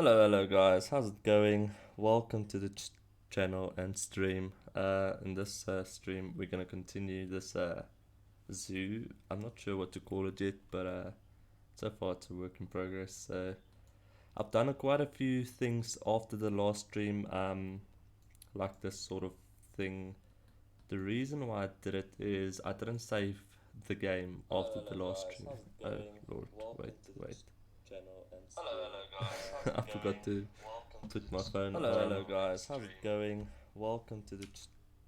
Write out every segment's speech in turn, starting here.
Hello guys, how's it going? Welcome to the channel and stream. In this stream, we're gonna continue this zoo. I'm not sure what to call it yet, but so far it's a work in progress. So I've done quite a few things after the last stream, like this sort of thing. The reason why I did it is I didn't save the game after the last stream. Oh Lord, wait. I forgot to put my phone on. Hello guys, how's it going? Welcome to the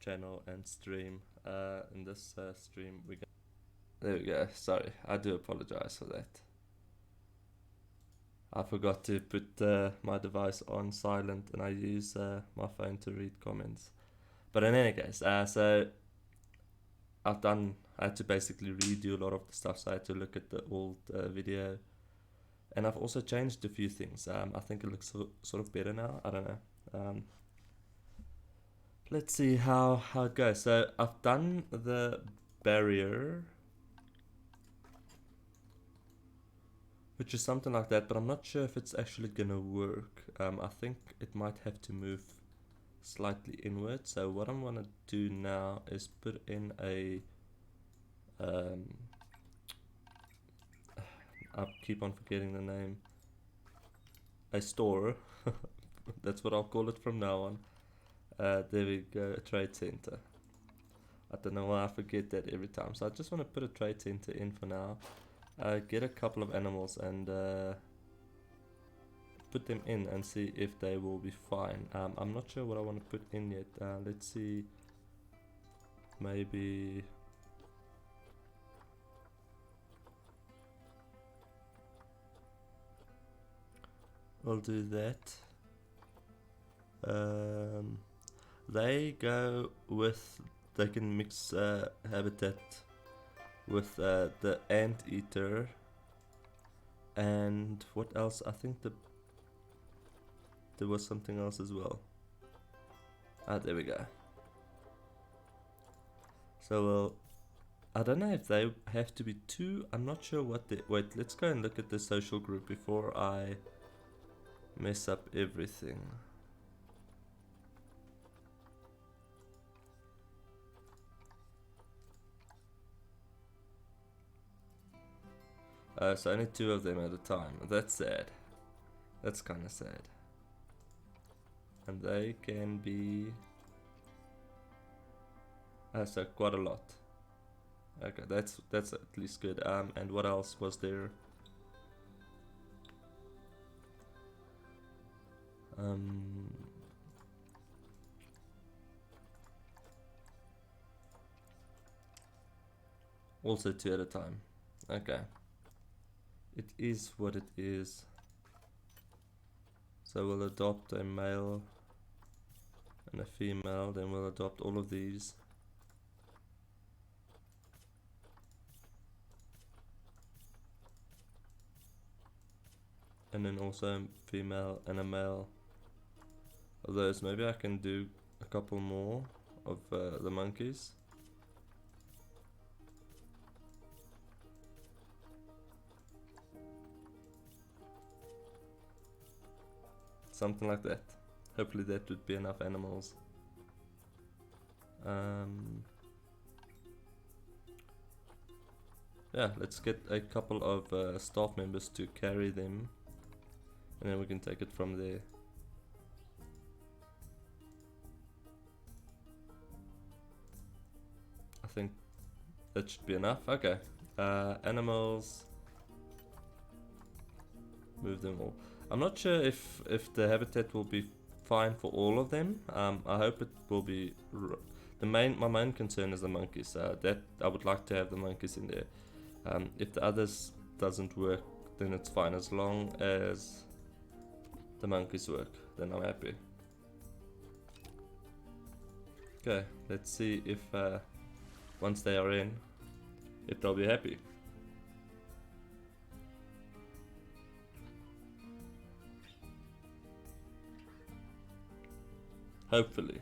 channel and stream. In this stream we go. There we go. Sorry, I do apologize for that. I forgot to put my device on silent, and I use my phone to read comments. But in any case, so I had to basically redo a lot of the stuff, so I had to look at the old video. And I've also changed a few things. I think it looks sort of better now. I don't know. Let's see how it goes. So I've done the barrier, which is something like that, but I'm not sure if it's actually gonna work. I think it might have to move slightly inward. So what I'm gonna do now is put in a I keep on forgetting the name. A store. That's what I'll call it from now on. There we go, a trade center. I don't know why I forget that every time. So I just want to put a trade center in for now. Get a couple of animals and put them in and see if they will be fine. I'm not sure what I want to put in yet. Let's see. Maybe... we'll do that. They go with... they can mix habitat with the anteater. And what else? I think there was something else as well. There we go. So well, I don't know if they have to be two. I'm not sure what the... wait, let's go and look at the social group before I mess up everything. So only two of them at a time. That's sad. That's kind of sad. And they can be... so quite a lot. Okay, that's at least good. And what else was there? Also two at a time. Okay. It is what it is. So we'll adopt a male and a female, then we'll adopt all of these. And then also a female and a male of those. Maybe I can do a couple more of the monkeys. Something like that. Hopefully that would be enough animals. Yeah, let's get a couple of staff members to carry them, and then we can take it from there. I think that should be enough. Okay. Animals. Move them all. I'm not sure if the habitat will be fine for all of them. I hope it will be. My main concern is the monkeys. That I would like to have the monkeys in there. If the others doesn't work, then it's fine. As long as the monkeys work, then I'm happy. Okay, let's see if once they are in, if they'll be happy. Hopefully.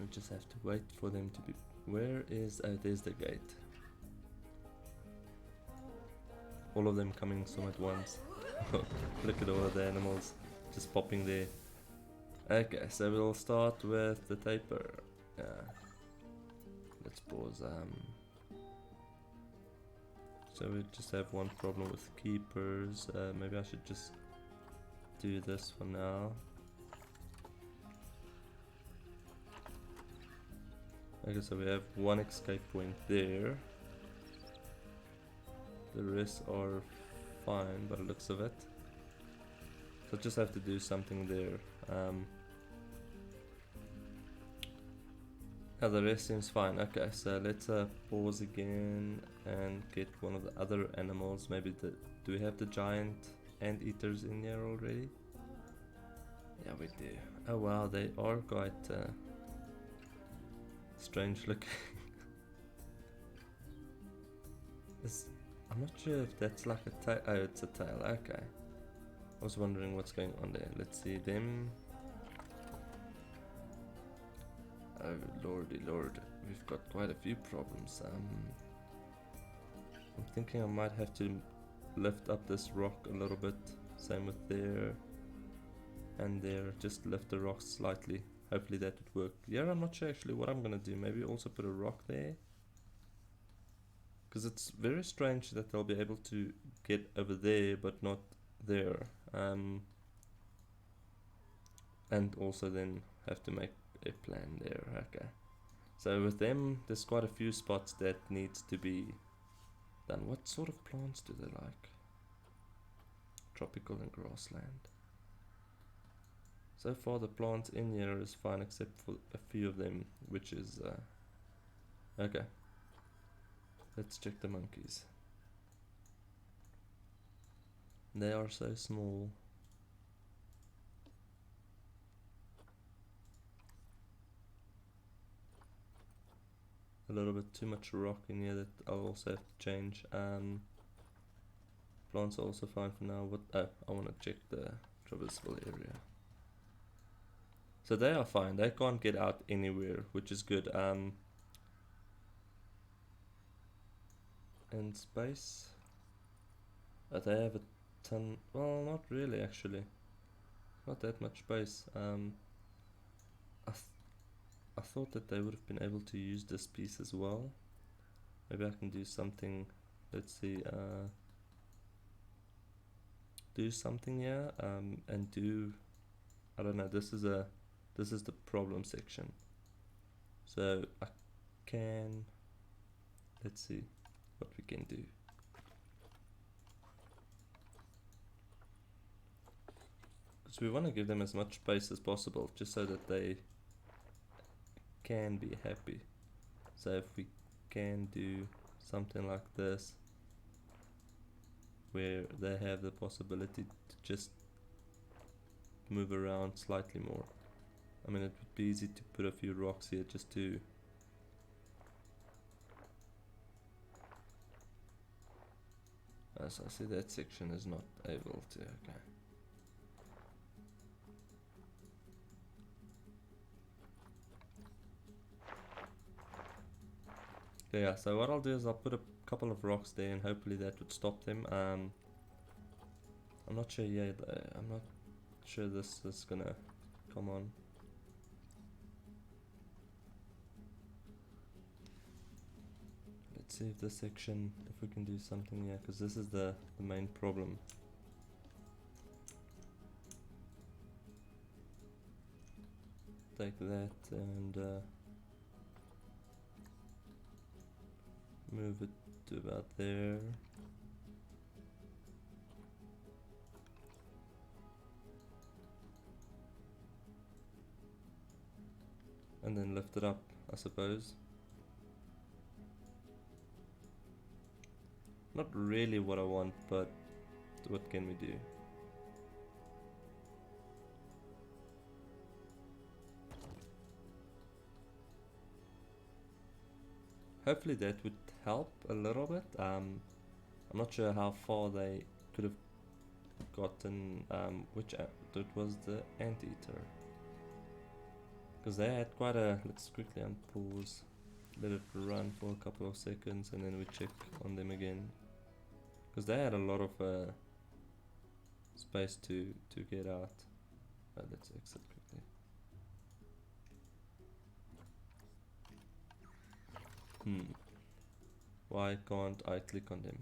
We just have to wait for them to be... Where is... Oh, there's the gate. All of them coming some at once. Look at all of the animals just popping there. Okay, so we'll start with the taper. Let's pause. So we just have one problem with keepers. Maybe I should just do this for now. Okay, so we have one escape point there. The rest are fine by the looks of it. So just have to do something there. Yeah, the rest seems fine. Okay, so let's pause again and get one of the other animals. Maybe the... Do we have the giant anteaters in here already? Yeah, we do. Oh wow, they are quite strange looking. I'm not sure if that's like a tail. Oh, it's a tail. Okay. I was wondering what's going on there. Let's see them. Oh lordy lord, we've got quite a few problems. I'm thinking I might have to lift up this rock a little bit. Same with there and there. Just lift the rocks slightly. Hopefully that would work. Yeah, I'm not sure actually what I'm gonna do. Maybe also put a rock there. Because it's very strange that they'll be able to get over there but not there. And also then have to make a plan there. Okay. So with them, there's quite a few spots that needs to be done. What sort of plants do they like? Tropical and grassland. So far the plants in here is fine except for a few of them, which is okay. Let's check the monkeys. They are so small. A little bit too much rock in here that I'll also have to change. Plants are also fine for now. What? Oh, I want to check the traversable area. So they are fine. They can't get out anywhere, which is good. And space. They have a ton. Well, not really actually. Not that much space. I thought that they would have been able to use this piece as well. Maybe I can do something. Let's see. Do something here. And do. I don't know. This is the problem section. So I can. Let's see what we can do. Because we want to give them as much space as possible, just so that they can be happy. So if we can do something like this, where they have the possibility to just move around slightly more. I mean, it would be easy to put a few rocks here just to as I see that section is not able to. Okay. Yeah, so what I'll do is I'll put a couple of rocks there and hopefully that would stop them. I'm not sure yet. I'm not sure this is gonna come on. Let's see if this section, if we can do something here, because this is the main problem. Take that and move it to about there. And then lift it up, I suppose. Not really what I want, but what can we do? Hopefully that would help a little bit. I'm not sure how far they could have gotten. Which that was the anteater. Because they had quite a... Let's quickly unpause. Let it run for a couple of seconds and then we check on them again. Because they had a lot of space to get out. Let's exit quickly. Why can't I click on them?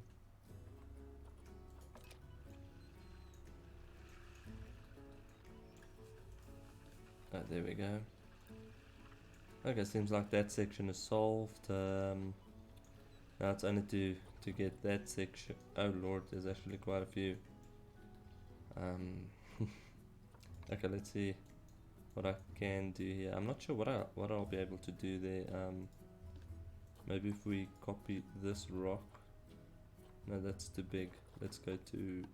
There we go. Okay, seems like that section is solved. Now it's only to get that section. Oh lord, there's actually quite a few. Okay, let's see what I can do here. I'm not sure what I'll be able to do there. Maybe if we copy this rock. No, that's too big. Let's go to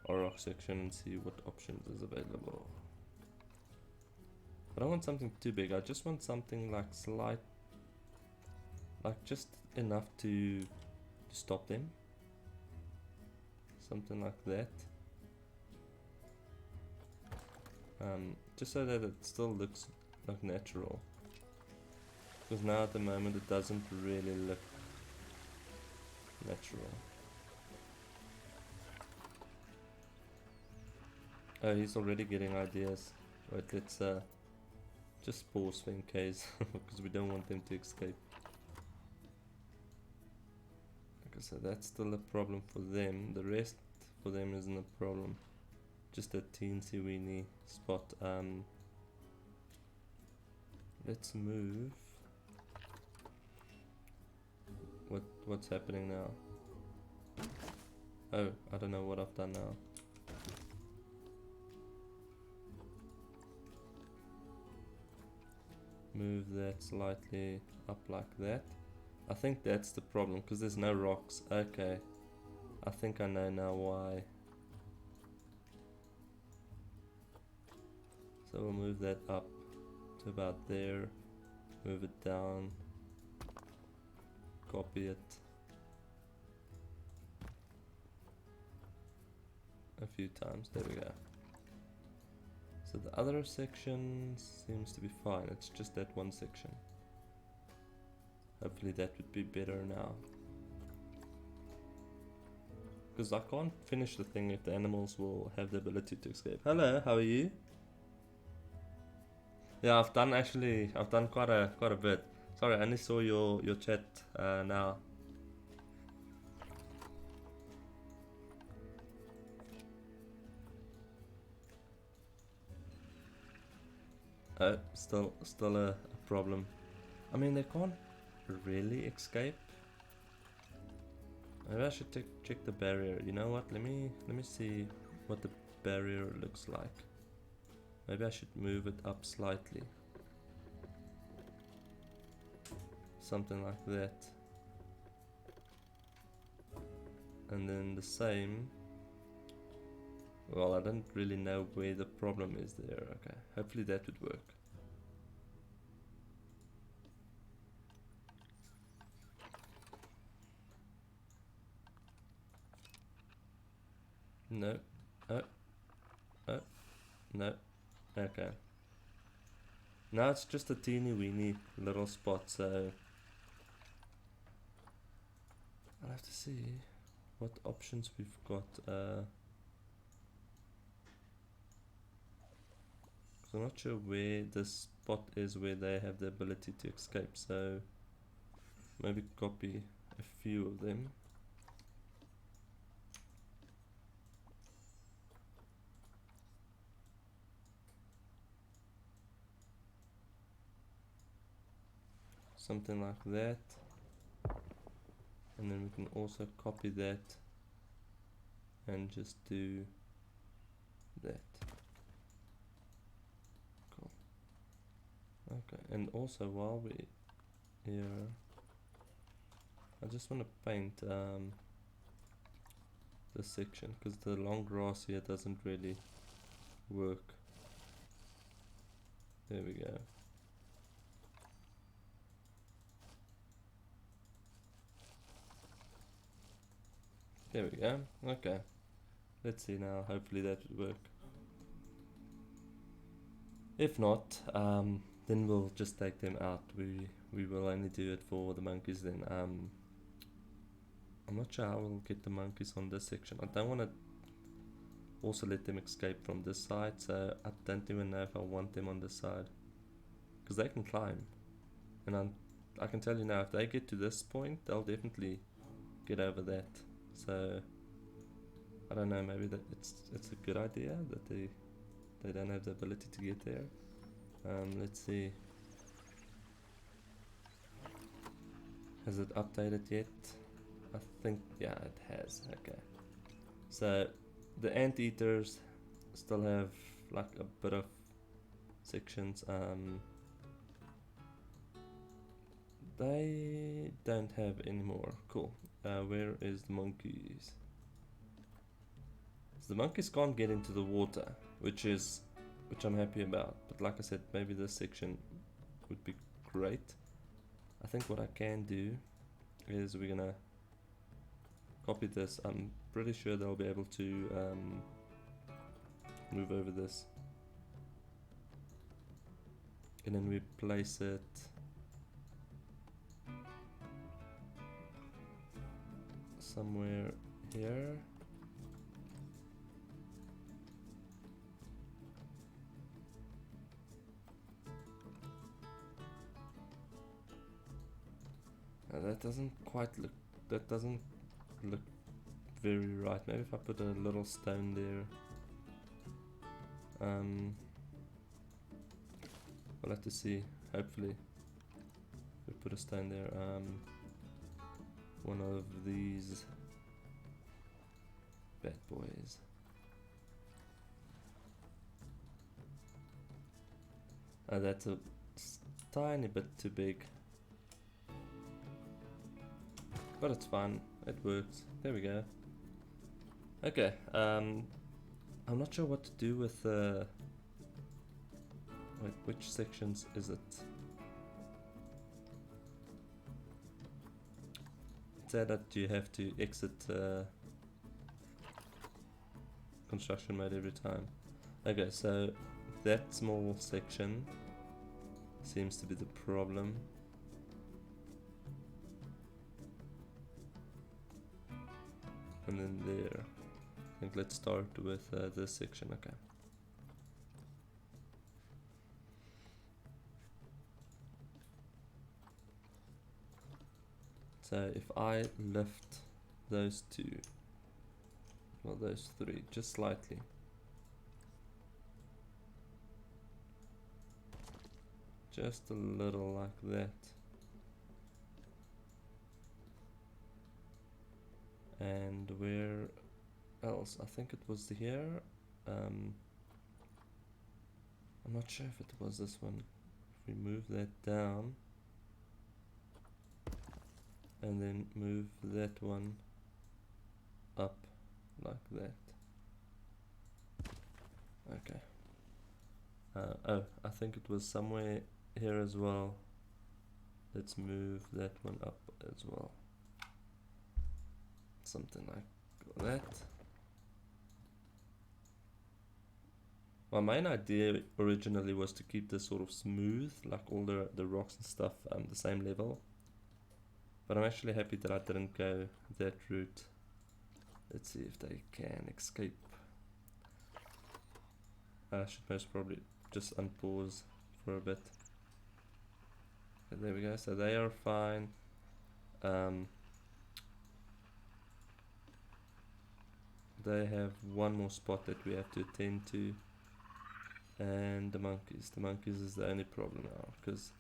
our rock section and see what options is available. But I want something too big. I just want something like just enough to stop them. Something like that. Just so that it still looks like natural. Because now at the moment it doesn't really look natural. Oh, he's already getting ideas. Wait, let's just pause for in case, because we don't want them to escape. Okay, so that's still a problem for them. The rest for them isn't a problem. Just a teensy weeny spot. Let's move. What's happening now? Oh, I don't know what I've done now. Move that slightly up like that. I think that's the problem, because there's no rocks. Okay, I think I know now why. So we'll move that up to about there, move it down, copy it a few times. There we go. So the other section seems to be fine. It's just that one section. Hopefully that would be better now. Because I can't finish the thing if the animals will have the ability to escape. Hello, how are you? Yeah, I've done quite a bit. Sorry, I only saw your chat now. Still a problem. I mean, they can't really escape. Maybe I should check the barrier. You know what? Let me see what the barrier looks like. Maybe I should move it up slightly. Something like that. And then the same. Well, I don't really know where the problem is there. Okay, hopefully that would work. No. Oh. No. Okay. Now it's just a teeny weeny little spot, so I'll have to see what options we've got. So I'm not sure where this spot is where they have the ability to escape, so maybe copy a few of them. Something like that. And then we can also copy that and just do that. Cool. Okay, and also while we're here, I just want to paint this section, because the long grass here doesn't really work. There we go. There we go. Okay. Let's see now. Hopefully that would work. If not, then we'll just take them out. We will only do it for the monkeys then. I'm not sure how we'll get the monkeys on this section. I don't want to also let them escape from this side, so I don't even know if I want them on this side, because they can climb, and I can tell you now, if they get to this point, they'll definitely get over that. So I don't know, maybe that it's a good idea that they don't have the ability to get there. Let's see. Has it updated yet? I think, yeah, it has. Okay. So the anteaters still have like a bit of sections. They don't have any more. Cool. Where is the monkeys? So the monkeys can't get into the water, which I'm happy about. But like I said, maybe this section would be great. I think what I can do is we're gonna copy this. I'm pretty sure they'll be able to move over this, and then we place it somewhere here. That doesn't look very right. Maybe if I put a little stone there. We'll have to see. Hopefully we put a stone there. One of these bad boys. That's a tiny bit too big, but it's fine. It works. There we go. Okay. I'm not sure what to do with wait, which sections is it? Say that you have to exit construction mode every time. Okay, so that small section seems to be the problem. And then there. I think let's start with this section. Okay. So if I lift those two, well, those three, just slightly. Just a little like that. And where else? I think it was here. I'm not sure if it was this one. If we move that down and then move that one up like that. Okay. Oh, I think it was somewhere here as well. Let's move that one up as well. Something like that. My main idea originally was to keep this sort of smooth, like all the rocks and stuff the same level. But I'm actually happy that I didn't go that route. Let's see if they can escape. I should most probably just unpause for a bit. Okay, there we go, so they are fine. They have one more spot that we have to attend to. And the monkeys. The monkeys is the only problem now, because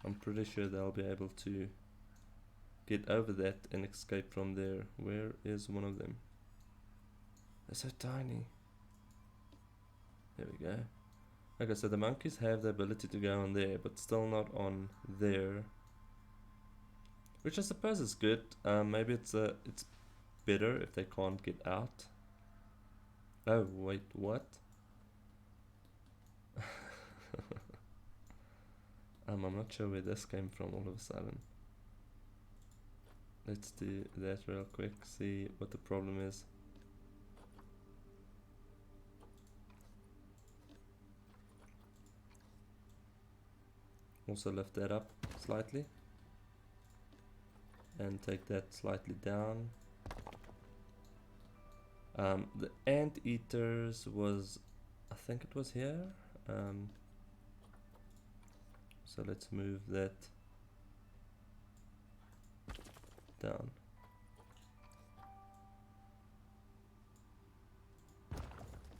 I'm pretty sure they'll be able to get over that and escape from there. Where is one of them? They're so tiny. There we go. Okay, so the monkeys have the ability to go on there, but still not on there. Which I suppose is good. Maybe it's better if they can't get out. Oh, wait, what? I'm not sure where this came from all of a sudden. Let's do that real quick, see what the problem is. Also lift that up slightly. And take that slightly down. The anteaters was, I think it was here. So let's move that down.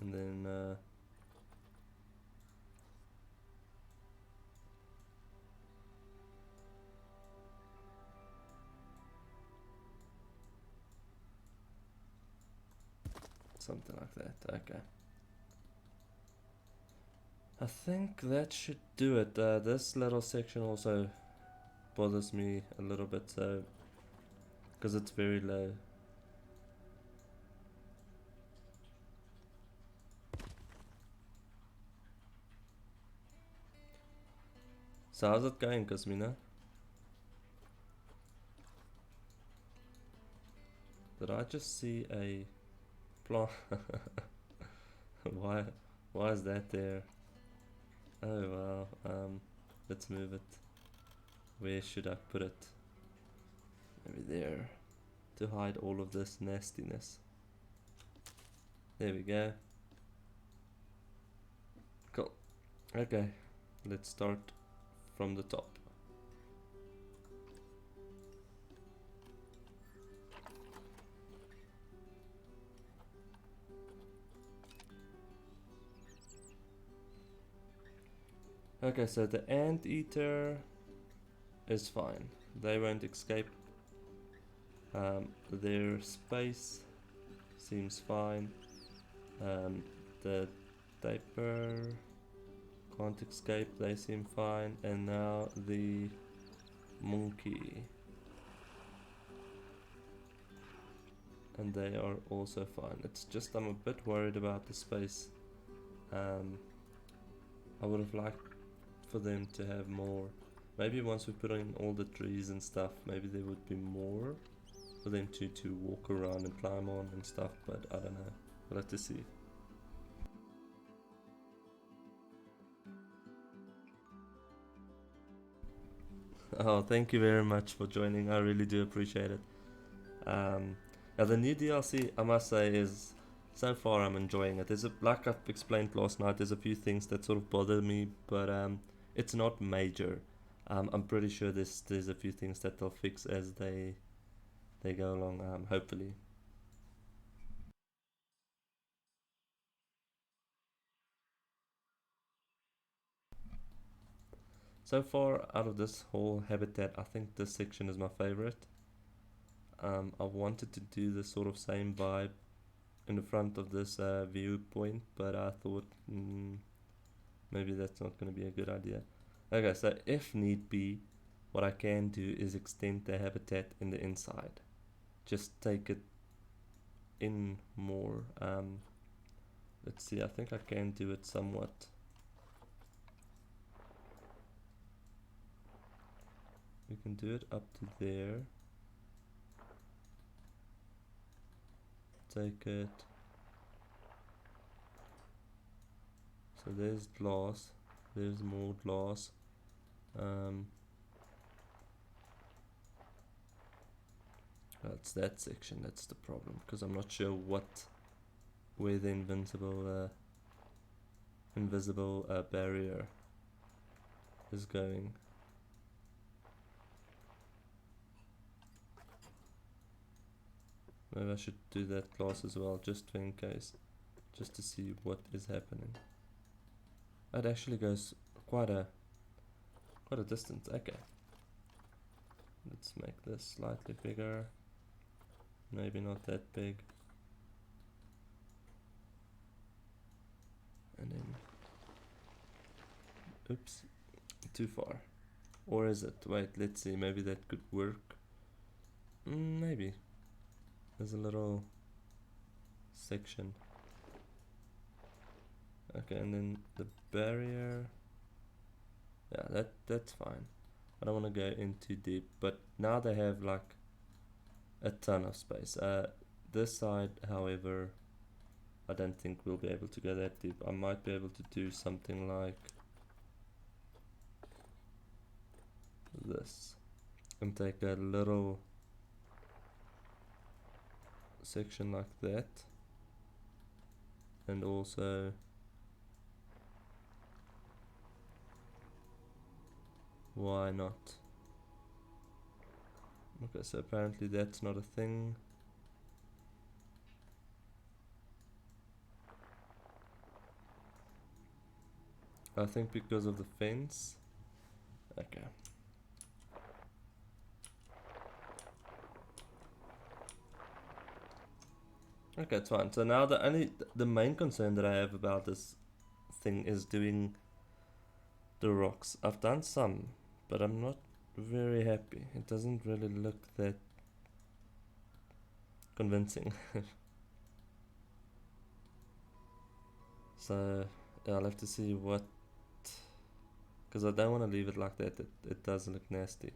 And then something like that. Okay. I think that should do it. This little section also bothers me a little bit, so because it's very low. So how's it going, Cosmina? Did I just see a plant? why why is that there? Oh wow. Let's move it. Where should I put it? Maybe there, to hide all of this nastiness. There we go. Cool. Okay, let's start from the top. Okay, so the anteater is fine. They won't escape. Their space seems fine. The diaper can't escape, they seem fine. And now the monkey. And they are also fine. It's just I'm a bit worried about the space. I would have liked for them to have more. Maybe once we put in all the trees and stuff, maybe there would be more for them to walk around and climb on and stuff, but I don't know. We'll have to see. Oh, thank you very much for joining. I really do appreciate it. Yeah, the new DLC, I must say, is so far I'm enjoying it. There's like I've explained last night, there's a few things that sort of bother me, but it's not major. I'm pretty sure there's a few things that they'll fix as they go along. Hopefully. So far, out of this whole habitat, I think this section is my favorite. I wanted to do the sort of same vibe in the front of this viewpoint, but I thought maybe that's not going to be a good idea. Okay, so if need be, what I can do is extend the habitat in the inside. Just take it in more. Let's see, I think I can do it somewhat. We can do it up to there. Take it. So there's glass. There's more glass. That's that section. That's the problem, because I'm not sure where the invisible barrier is going. Maybe I should do that glass as well, just in case, just to see what is happening. It actually goes quite a distance. Okay, let's make this slightly bigger. Maybe not that big. And then, oops, too far. Or is it? Wait, let's see. Maybe that could work. Maybe. There's a little section. Okay, and then the barrier. Yeah, that's fine. I don't want to go in too deep, but now they have like a ton of space. This side, however, I don't think we'll be able to go that deep. I might be able to do something like this and take a little section like that, and also why not? Okay, so apparently that's not a thing. I think because of the fence. Okay. Okay, it's fine. So now the main concern that I have about this thing is doing the rocks. I've done some, but I'm not very happy. It doesn't really look that convincing. So yeah, I'll have to see what, because I don't want to leave it like that. It does look nasty.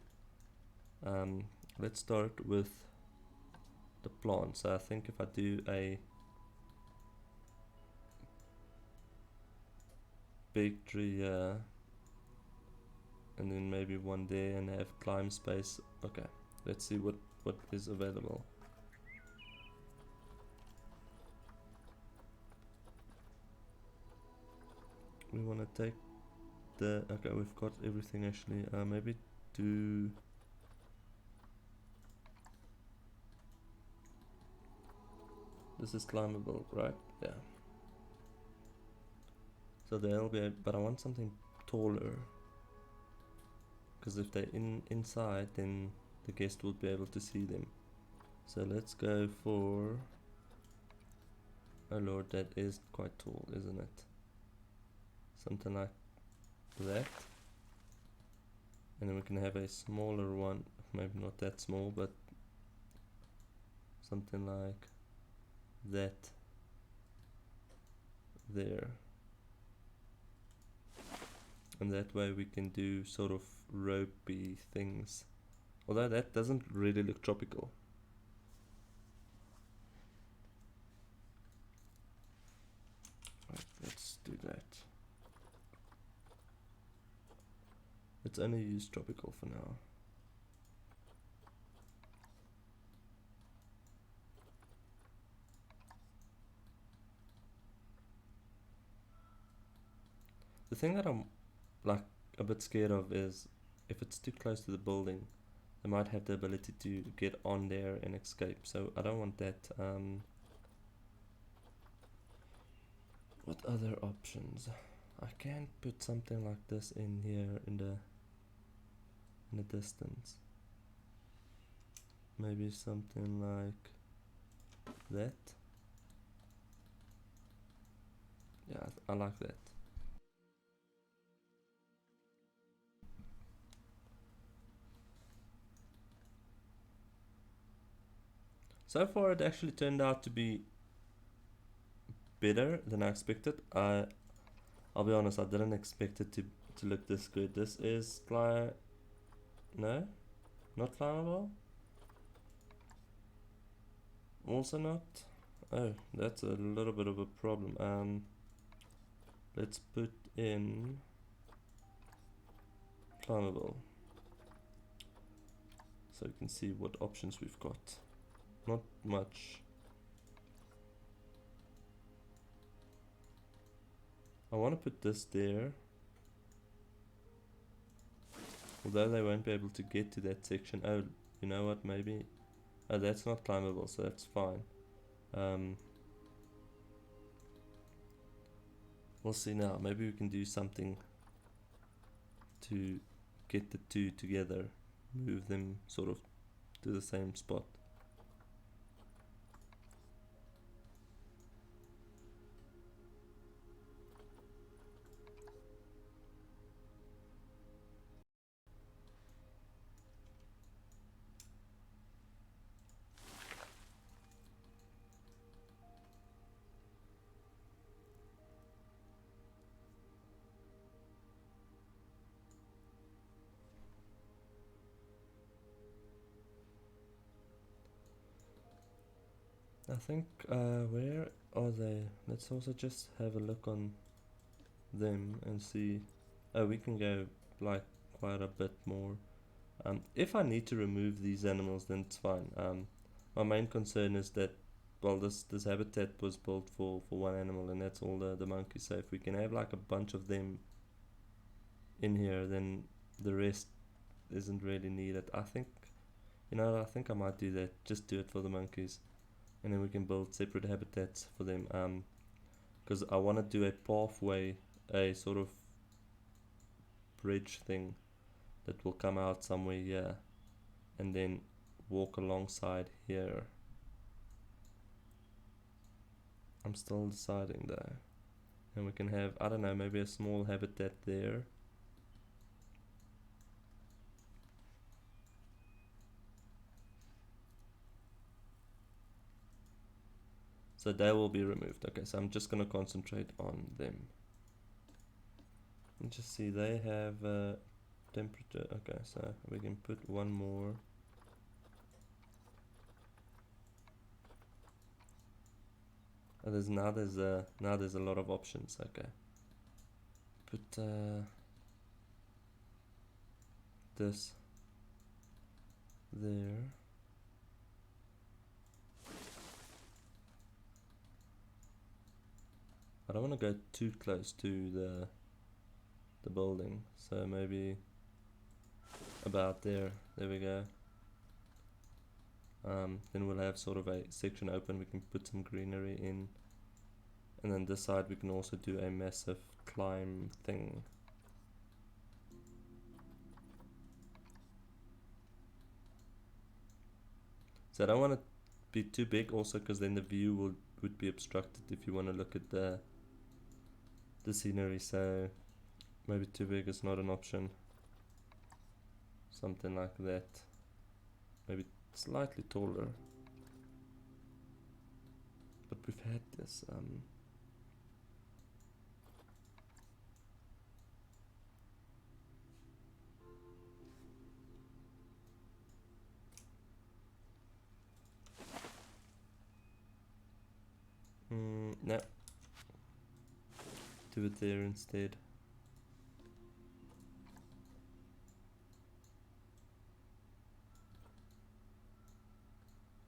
Let's start with the plant. So I think if I do a big tree here, and then maybe one there, and have climb space. Okay, let's see what is available. We want to take the, okay, we've got everything actually. Maybe do, this is climbable, right? Yeah. So they'll be, but I want something taller, because if they're inside, then the guest will be able to see them. So let's go for, oh lord, that is quite tall, isn't it? Something like that. And then we can have a smaller one, maybe not that small, but something like that there. And that way we can do sort of ropey things. Although that doesn't really look tropical. Right, let's do that. Let's only use tropical for now. The thing that I'm like a bit scared of is if it's too close to the building, they might have the ability to get on there and escape. So I don't want that. What other options? I can't put something like this in here in the distance. Maybe something like that. Yeah, I like that. So far it actually turned out to be better than I expected. I'll be honest, I didn't expect it to look this good. This is no, not climbable. Also not. Oh, that's a little bit of a problem. Let's put in climbable, so you can see what options we've got. Not much. I want to put this there, although they won't be able to get to that section. Oh, you know what, maybe, oh, that's not climbable, so that's fine. We'll see now. Maybe we can do something to get the two together, move them sort of to the same spot. I think, where are they? Let's also just have a look on them and see. Oh, we can go like quite a bit more. If I need to remove these animals, then it's fine. My main concern is that, well, this habitat was built for one animal, and that's all the monkeys. So if we can have like a bunch of them in here, then the rest isn't really needed. I think, I think I might do that. Just do it for the monkeys, and then we can build separate habitats for them. Because I want to do a pathway, a sort of bridge thing that will come out somewhere here, and then walk alongside here. I'm still deciding though. And we can have, I don't know, maybe a small habitat there. So they will be removed. Okay, so I'm just gonna concentrate on them. And just see, they have temperature. Okay, so we can put one more. Oh, there's a lot of options. Okay, put this there. I don't want to go too close to the building, so maybe about there. There we go. Then we'll have sort of a section open. We can put some greenery in, and then this side we can also do a massive climb thing. So I don't want it to be too big, also because then the view would be obstructed if you want to look at the scenery. So maybe too big is not an option. Something like that. Maybe slightly taller. But we've had this. No. Do it there instead.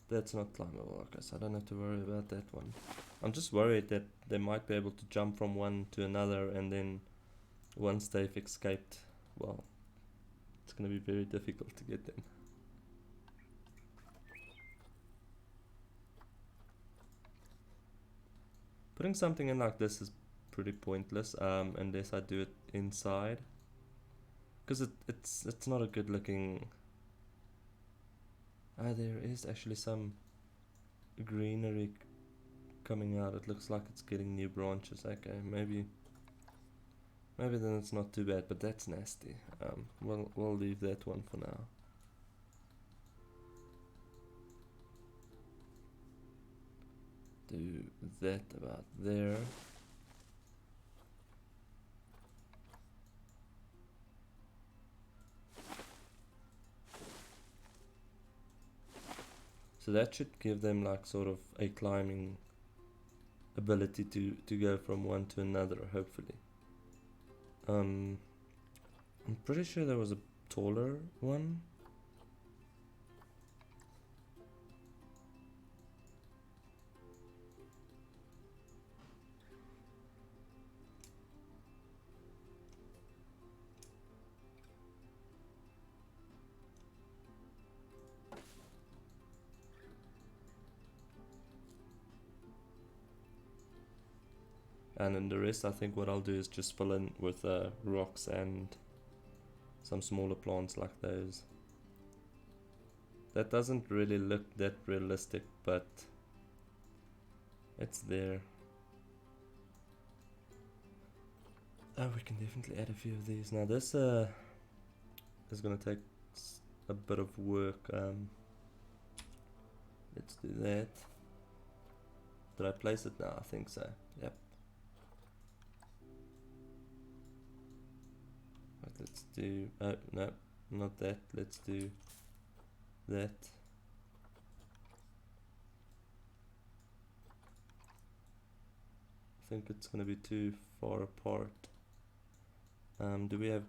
That's not climbable, okay, so I don't have to worry about that one. I'm just worried that they might be able to jump from one to another, and then once they've escaped, well, it's gonna be very difficult to get them. Putting something in like this is pretty pointless, unless I do it inside, because it's not a good looking. There is actually some greenery coming out. It looks like it's getting new branches. Okay, maybe then it's not too bad, but that's nasty. We'll leave that one for now. Do that about there. So that should give them like sort of a climbing ability to go from one to another, hopefully. I'm pretty sure there was a taller one. And then the rest, I think what I'll do is just fill in with rocks and some smaller plants like those. That doesn't really look that realistic, but it's there. Oh, we can definitely add a few of these. Now this is gonna take a bit of work. Let's do that. Did I place it now? I think so. Yep. Right, let's do. Oh no, not that. Let's do that. I think it's gonna be too far apart. Do we have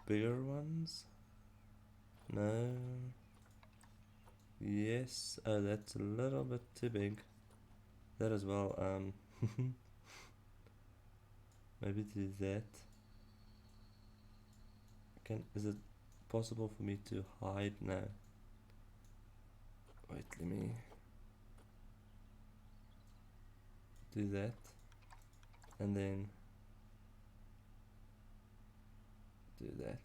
bigger ones? No. Yes. Oh, that's a little bit too big. That as well. Maybe do that. Is it possible for me to hide now? Wait, let me do that. And then do that.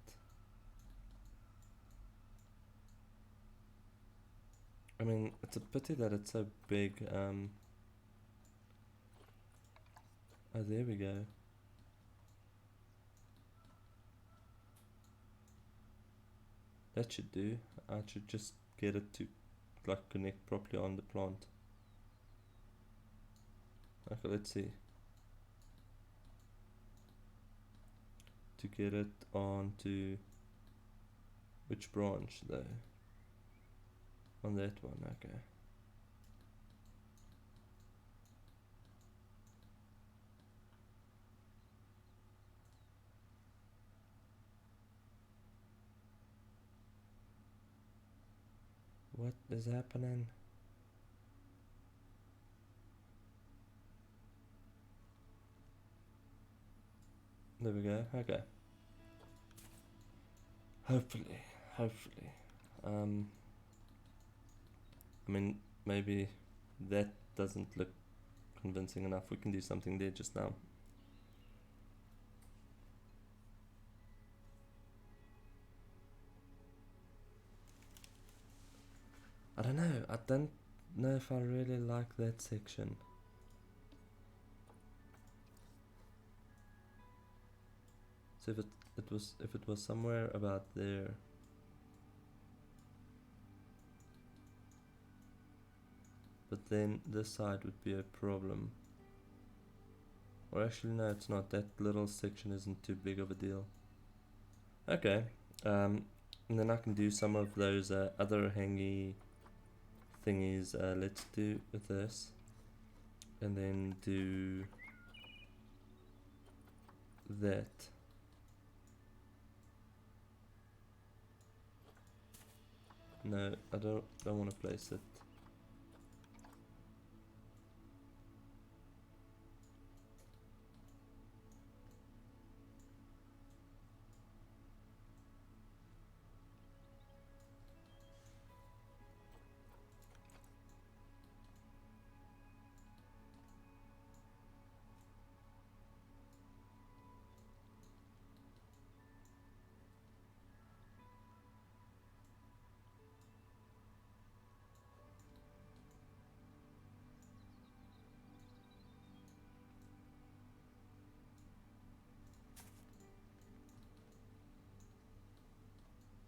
I mean, it's a pity that it's so big. Oh, there we go. That should do. I should just get it to like connect properly on the plant. Okay, let's see. To get it onto which branch though? On that one, okay. What is happening? There we go, okay. Hopefully. I mean, maybe that doesn't look convincing enough. We can do something there just now. I don't know. I don't know if I really like that section. So if it was somewhere about there. But then this side would be a problem. Or actually no, it's not. That little section isn't too big of a deal. Okay. And then I can do some of those other hangy thingies. Let's do this. And then do that. No, I don't want to place it.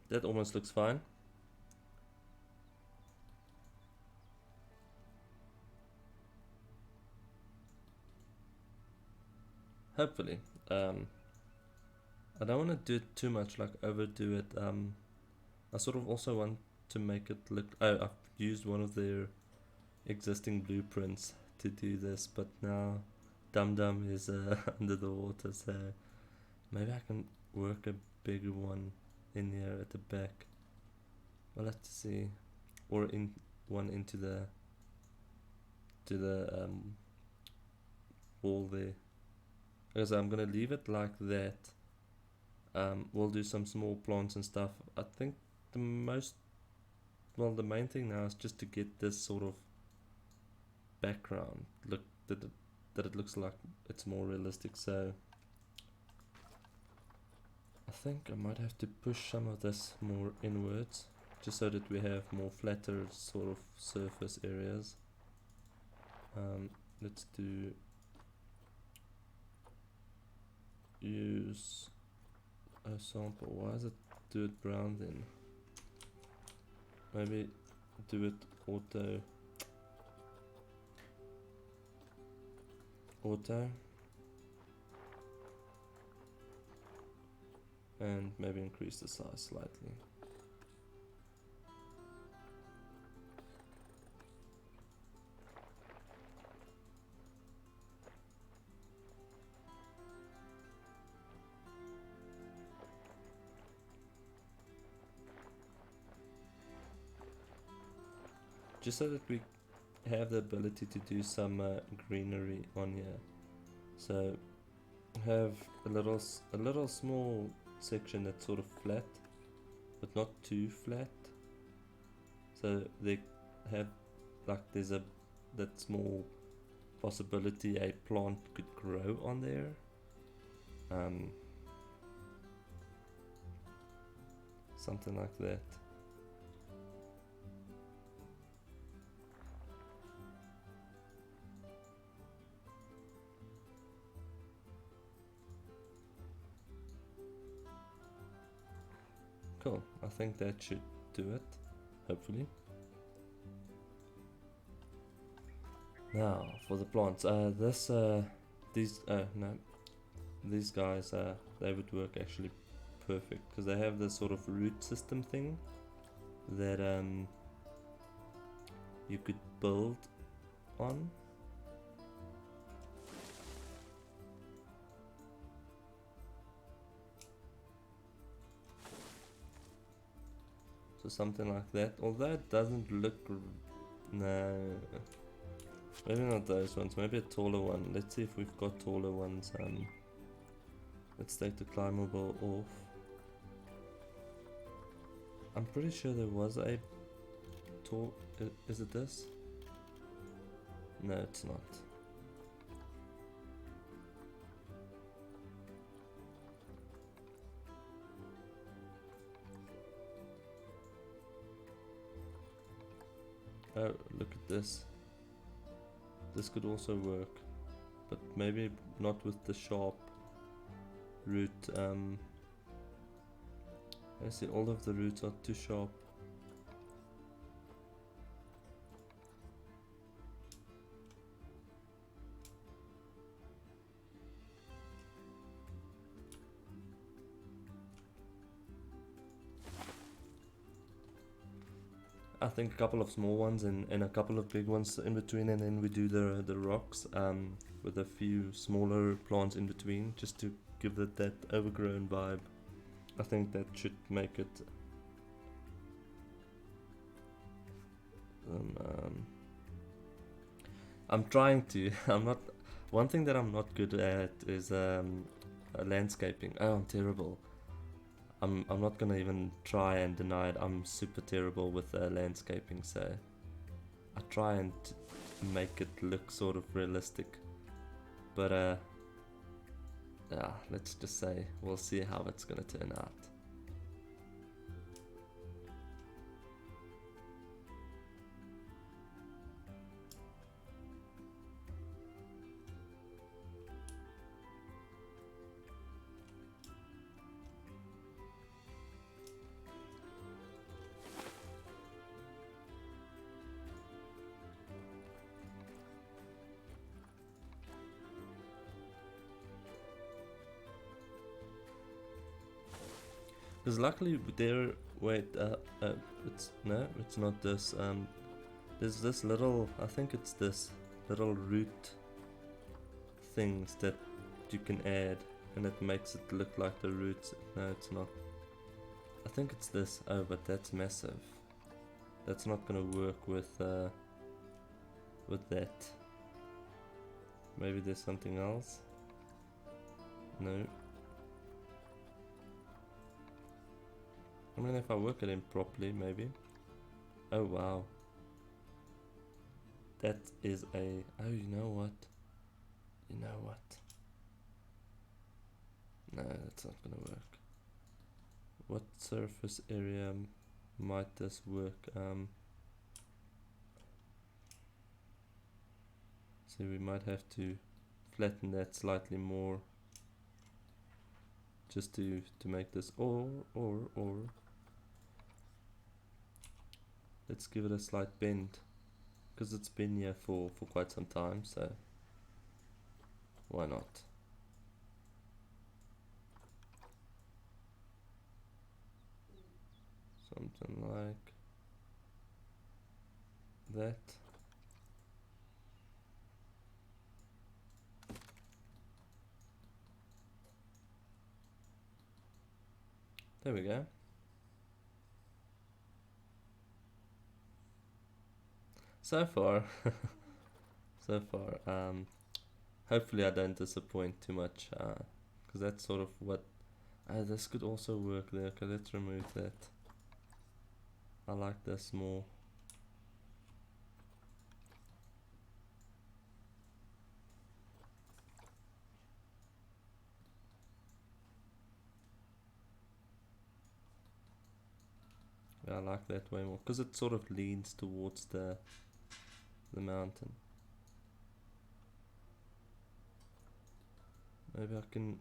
That almost looks fine. Hopefully. I don't want to do it too much, like overdo it. I sort of also want to make it look. Oh, I've used one of their existing blueprints to do this, but now Dum Dum is under the water, so maybe I can work a bigger one in here at the back. We'll have to see, or in one into the wall there. Because I'm gonna leave it like that. We'll do some small plants and stuff. I think the main thing now is just to get this sort of background look that it looks like it's more realistic. So I think I might have to push some of this more inwards, just so that we have more flatter sort of surface areas. Let's use a sample. Why does it do it brown then? Maybe do it auto. And maybe increase the size slightly. just so that we have the ability to do some greenery on here. So have a little small section that's sort of flat, but not too flat. So they have like there's a that small possibility a plant could grow on there. Something like that. Cool, I think that should do it, hopefully. Now, for the plants, these guys, they would work actually perfect, because they have this sort of root system thing that you could build on. So something like that, although it doesn't look, no, maybe not those ones, maybe a taller one. Let's see if we've got taller ones. Let's take the climbable off. I'm pretty sure there was a tall, is it this? No, it's not. Oh, look at this. This could also work, but maybe not with the sharp root. I see all of the roots are too sharp. I think a couple of small ones and a couple of big ones in between, and then we do the rocks with a few smaller plants in between, just to give it that overgrown vibe. I think that should make it I'm trying to. I'm not. One thing that I'm not good at is landscaping. Oh, I'm terrible. I'm not gonna even try and deny it. I'm super terrible with landscaping. So I try and make it look sort of realistic. But yeah, let's just say we'll see how it's gonna turn out. Because luckily there, wait, it's not this, there's this little, I think it's this little root things that you can add, and it makes it look like the roots. No, it's not. I think it's this. Oh, but that's massive. That's not gonna work with that. Maybe there's something else. No. I mean, if I work it in properly, maybe. Oh wow. That is a. Oh, you know what? You know what? No, that's not gonna work. What surface area might this work? So we might have to flatten that slightly more, just to make this, or let's give it a slight bend, because it's been here for quite some time, so why not? Something like that. There we go. So far, so far, hopefully I don't disappoint too much, because that's sort of what, this could also work there. Okay, let's remove that. I like this more. Yeah, I like that way more, because it sort of leans towards the mountain. Maybe I can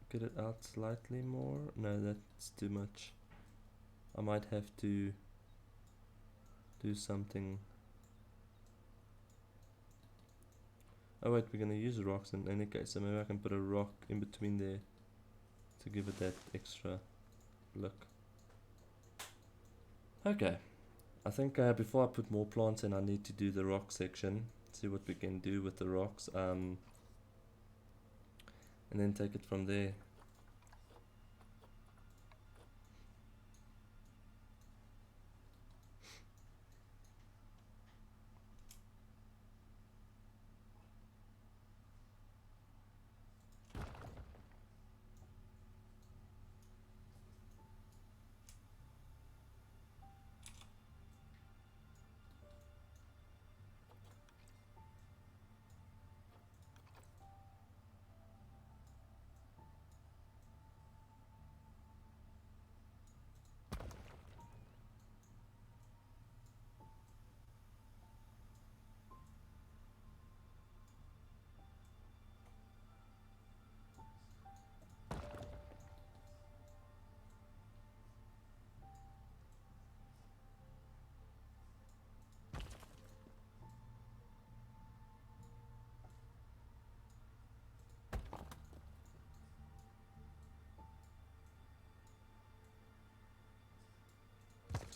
get it out slightly more. No, that's too much. I might have to do something. Oh wait, we're gonna use rocks in any case, so maybe I can put a rock in between there to give it that extra look. Okay, I think before I put more plants in, I need to do the rock section, see what we can do with the rocks, and then take it from there.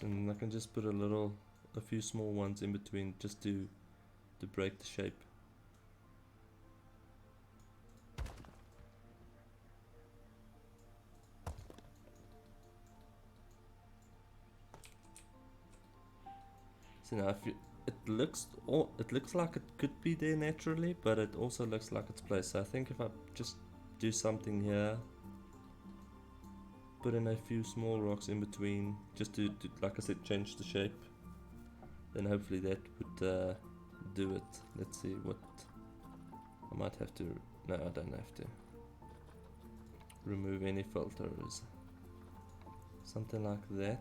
And I can just put a few small ones in between, just to break the shape. So now, it looks like it could be there naturally, but it also looks like it's placed. So I think if I just do something here, put in a few small rocks in between, just to like I said, change the shape, then hopefully that would do it. Let's see what I might have to. No, I don't have to remove any filters. Something like that.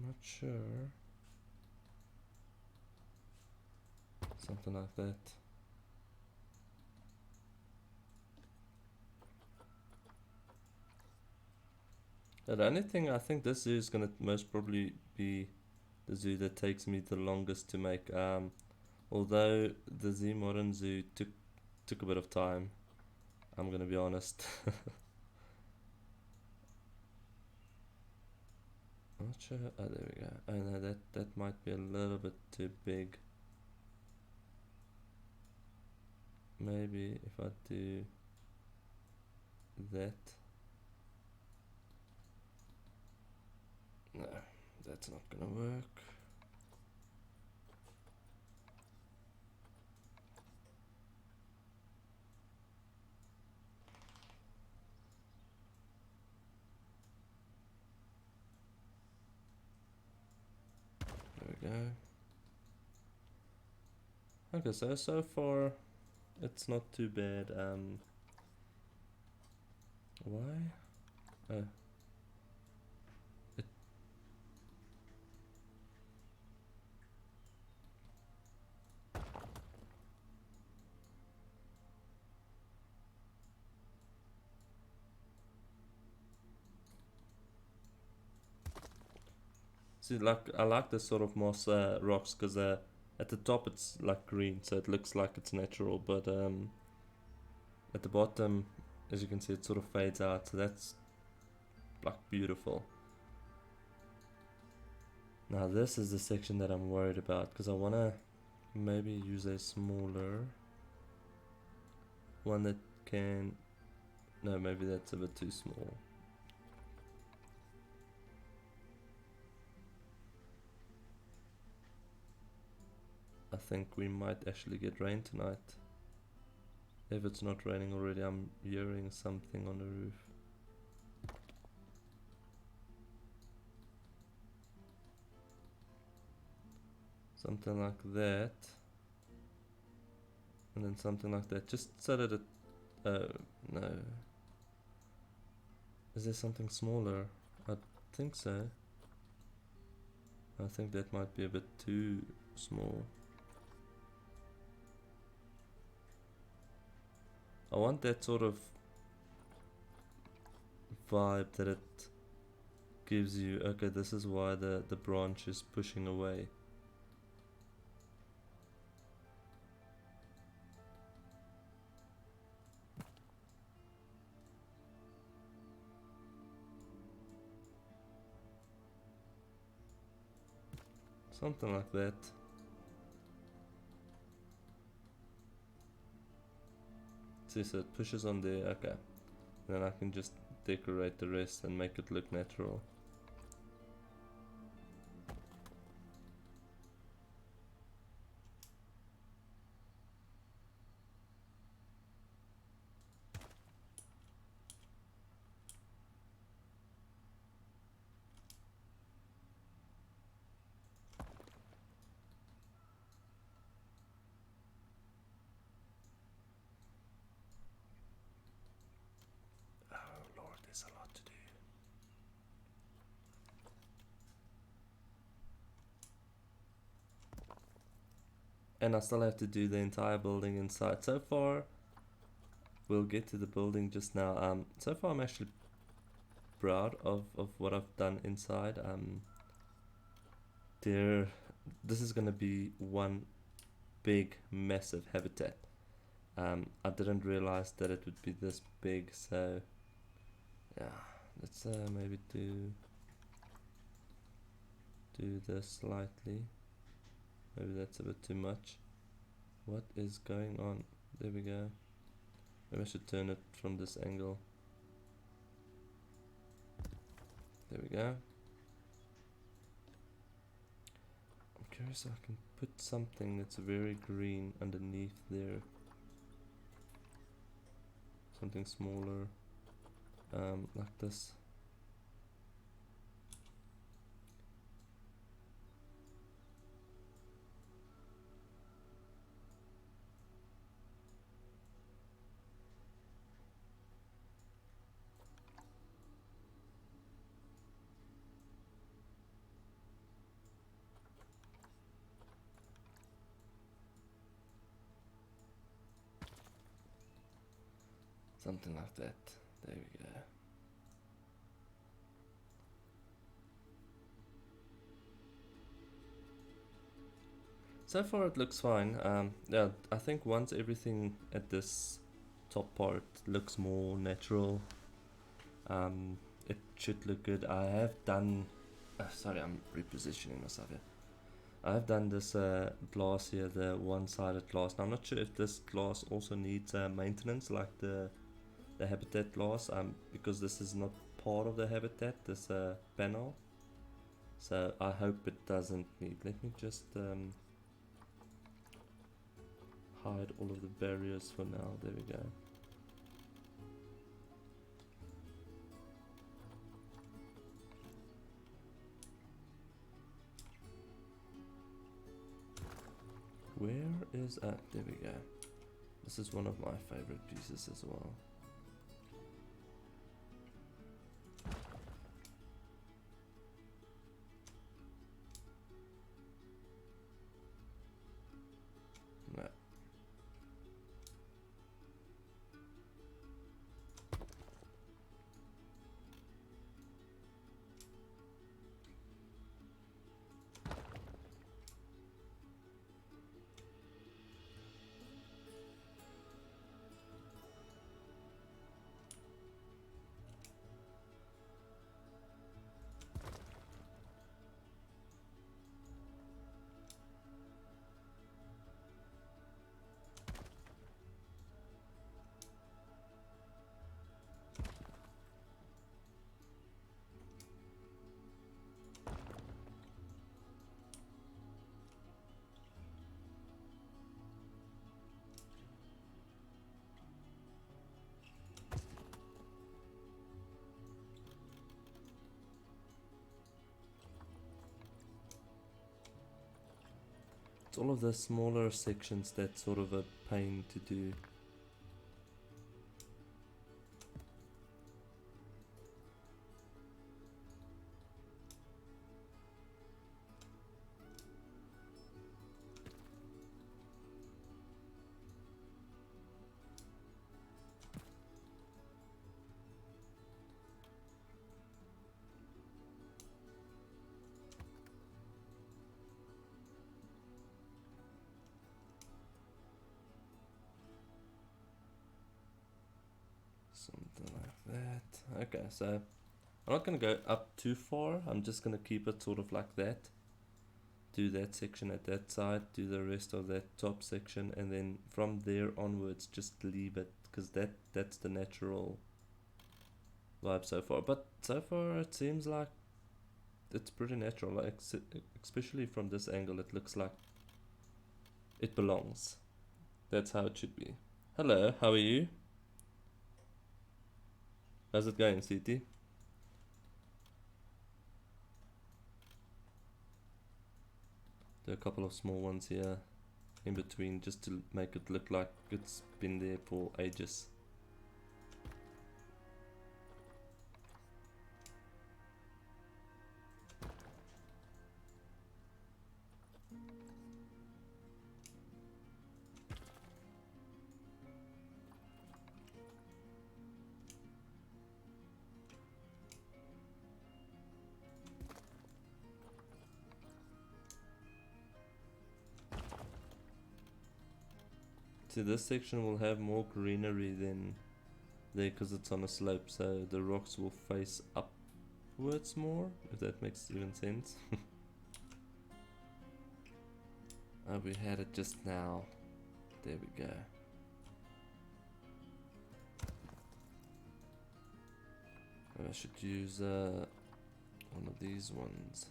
Not sure. Something like that. The only thing, I think this zoo is gonna most probably be the zoo that takes me the longest to make. Although the Z Modern Zoo took a bit of time, I'm gonna be honest. I'm not sure. Oh, there we go. Oh no, that might be a little bit too big. Maybe if I do that. No, that's not gonna work. There we go. Okay, so far it's not too bad. Why? Oh, see, like, I like this sort of moss rocks because at the top it's like green, so it looks like it's natural, but at the bottom, as you can see, it sort of fades out, so that's like beautiful. Now this is the section that I'm worried about because I want to maybe use a smaller one that can, no, maybe that's a bit too small. I think we might actually get rain tonight. If it's not raining already, I'm hearing something on the roof. Something like that. And then something like that. Just so that it... Oh, no. Is there something smaller? I think so. I think that might be a bit too small. I want that sort of vibe that it gives you. Okay, this is why the branch is pushing away. Something like that. See, so it pushes on there, okay. Then I can just decorate the rest and make it look natural. Oh Lord, there's a lot to do. And I still have to do the entire building inside. So far, we'll get to the building just now. So far I'm actually proud of what I've done inside. This is gonna be one big, massive habitat. I didn't realize that it would be this big, so yeah, let's maybe do this slightly. Maybe that's a bit too much. What is going on? There we go. Maybe I should turn it from this angle. There we go. I'm curious if I can put something that's very green underneath there. Something smaller, like this. Something like that. There we go. So far it looks fine. Yeah, I think once everything at this top part looks more natural, it should look good. I have done... sorry, I'm repositioning myself here. I have done this glass here, the one-sided glass. Now I'm not sure if this glass also needs maintenance like the habitat glass, because this is not part of the habitat, this panel. So I hope it doesn't need. Let me just hide all of the barriers for now. There we go. Where is there we go. This is one of my favorite pieces as well. No. It's all of the smaller sections that's sort of a pain to do. Something like that. Okay, so I'm not going to go up too far. I'm just going to keep it sort of like that. Do that section at that side, do the rest of that top section, and then from there onwards just leave it, because that's the natural vibe so far. But so far it seems like it's pretty natural, like especially from this angle it looks like it belongs. That's how it should be. Hello, how are you? How's it going, CT? There are a couple of small ones here in between just to make it look like it's been there for ages. See, this section will have more greenery than there because it's on a slope, so the rocks will face upwards more, if that makes even sense. Oh, we had it just now. There we go. I should use one of these ones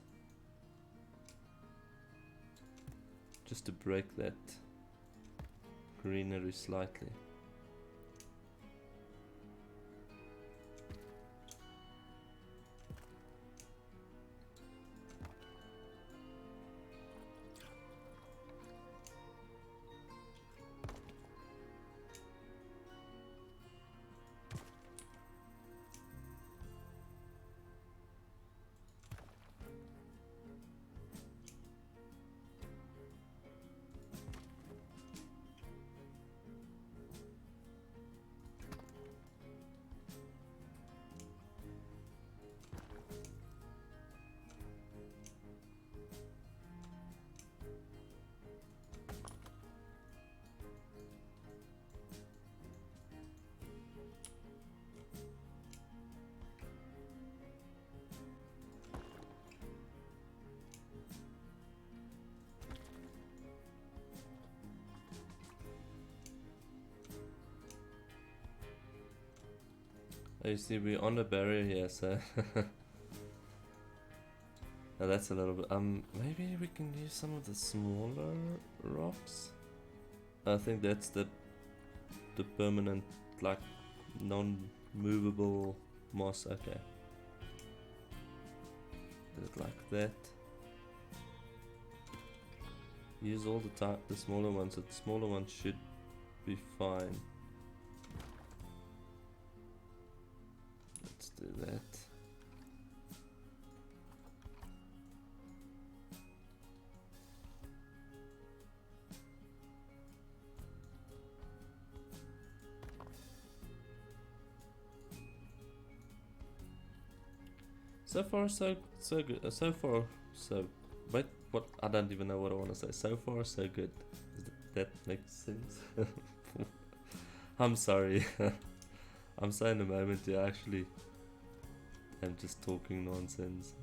just to break that greenery slightly. Oh, you see, we're on the barrier here, so now that's a little bit. Maybe we can use some of the smaller rocks. I think that's the permanent, like, non-movable moss. Okay, do it like that. Use all the smaller ones. So the smaller ones should be fine. Let's do that. So far, so good. So far, so. Wait, what? I don't even know what I want to say. So far, so good. That makes sense? I'm sorry. I'm so in the moment. You actually. I'm just talking nonsense.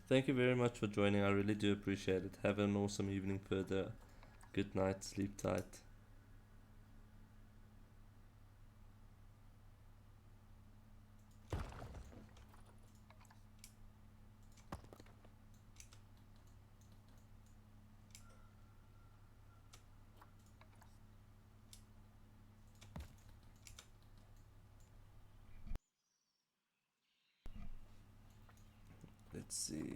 Thank you very much for joining. I really do appreciate it. Have an awesome evening further. Good night. Sleep tight. let's see.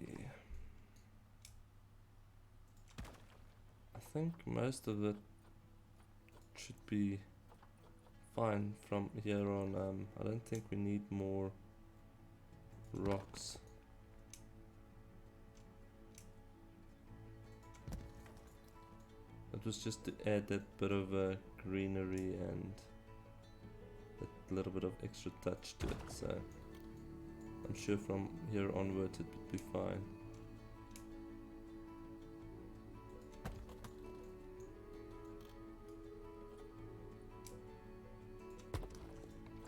I think most of it should be fine from here on. I don't think we need more rocks. It was just to add that bit of greenery and a little bit of extra touch to it, so I'm sure from here onwards it would be fine.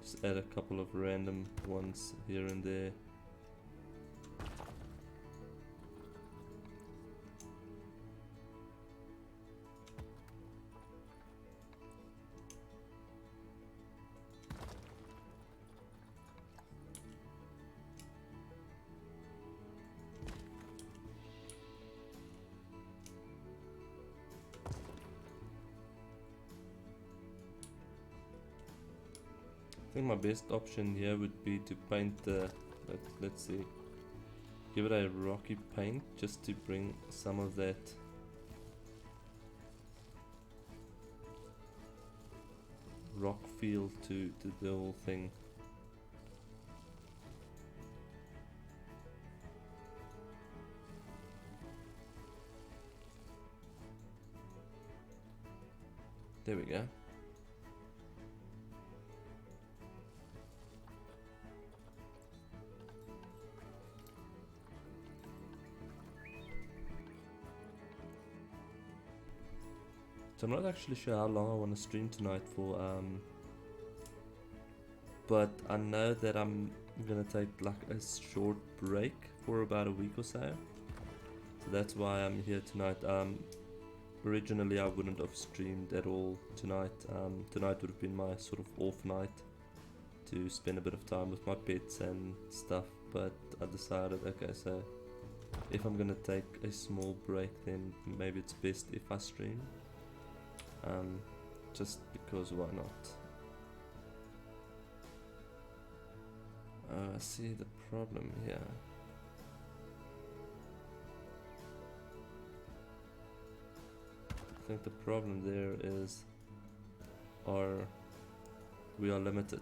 Just add a couple of random ones here and there. I think my best option here would be to paint the, let's see, give it a rocky paint just to bring some of that rock feel to the whole thing. There we go. So I'm not actually sure how long I want to stream tonight for, but I know that I'm gonna take like a short break for about a week or so. So that's why I'm here tonight. Originally I wouldn't have streamed at all tonight. Tonight would have been my sort of off night to spend a bit of time with my pets and stuff, but I decided, okay, so if I'm gonna take a small break, then maybe it's best if I stream. Just because why not? I see the problem here. I think the problem there is we are limited.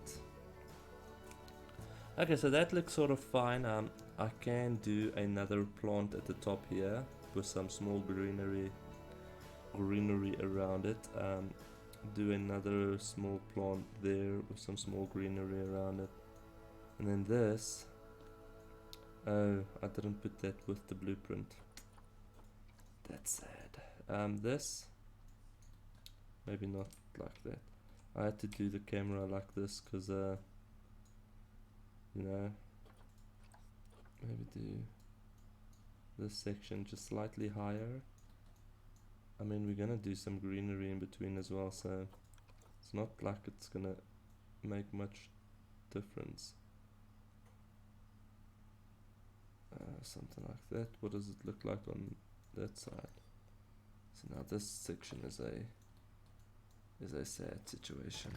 Okay, so that looks sort of fine. I can do another plant at the top here with some small greenery around it. Do another small plant there with some small greenery around it, and then this, oh, I didn't put that with the blueprint, that's sad. This, maybe not like that. I had to do the camera like this because you know, maybe do this section just slightly higher. I mean, we're gonna do some greenery in between as well, so it's not like it's gonna make much difference. Something like that. What does it look like on that side? So now this section is a sad situation.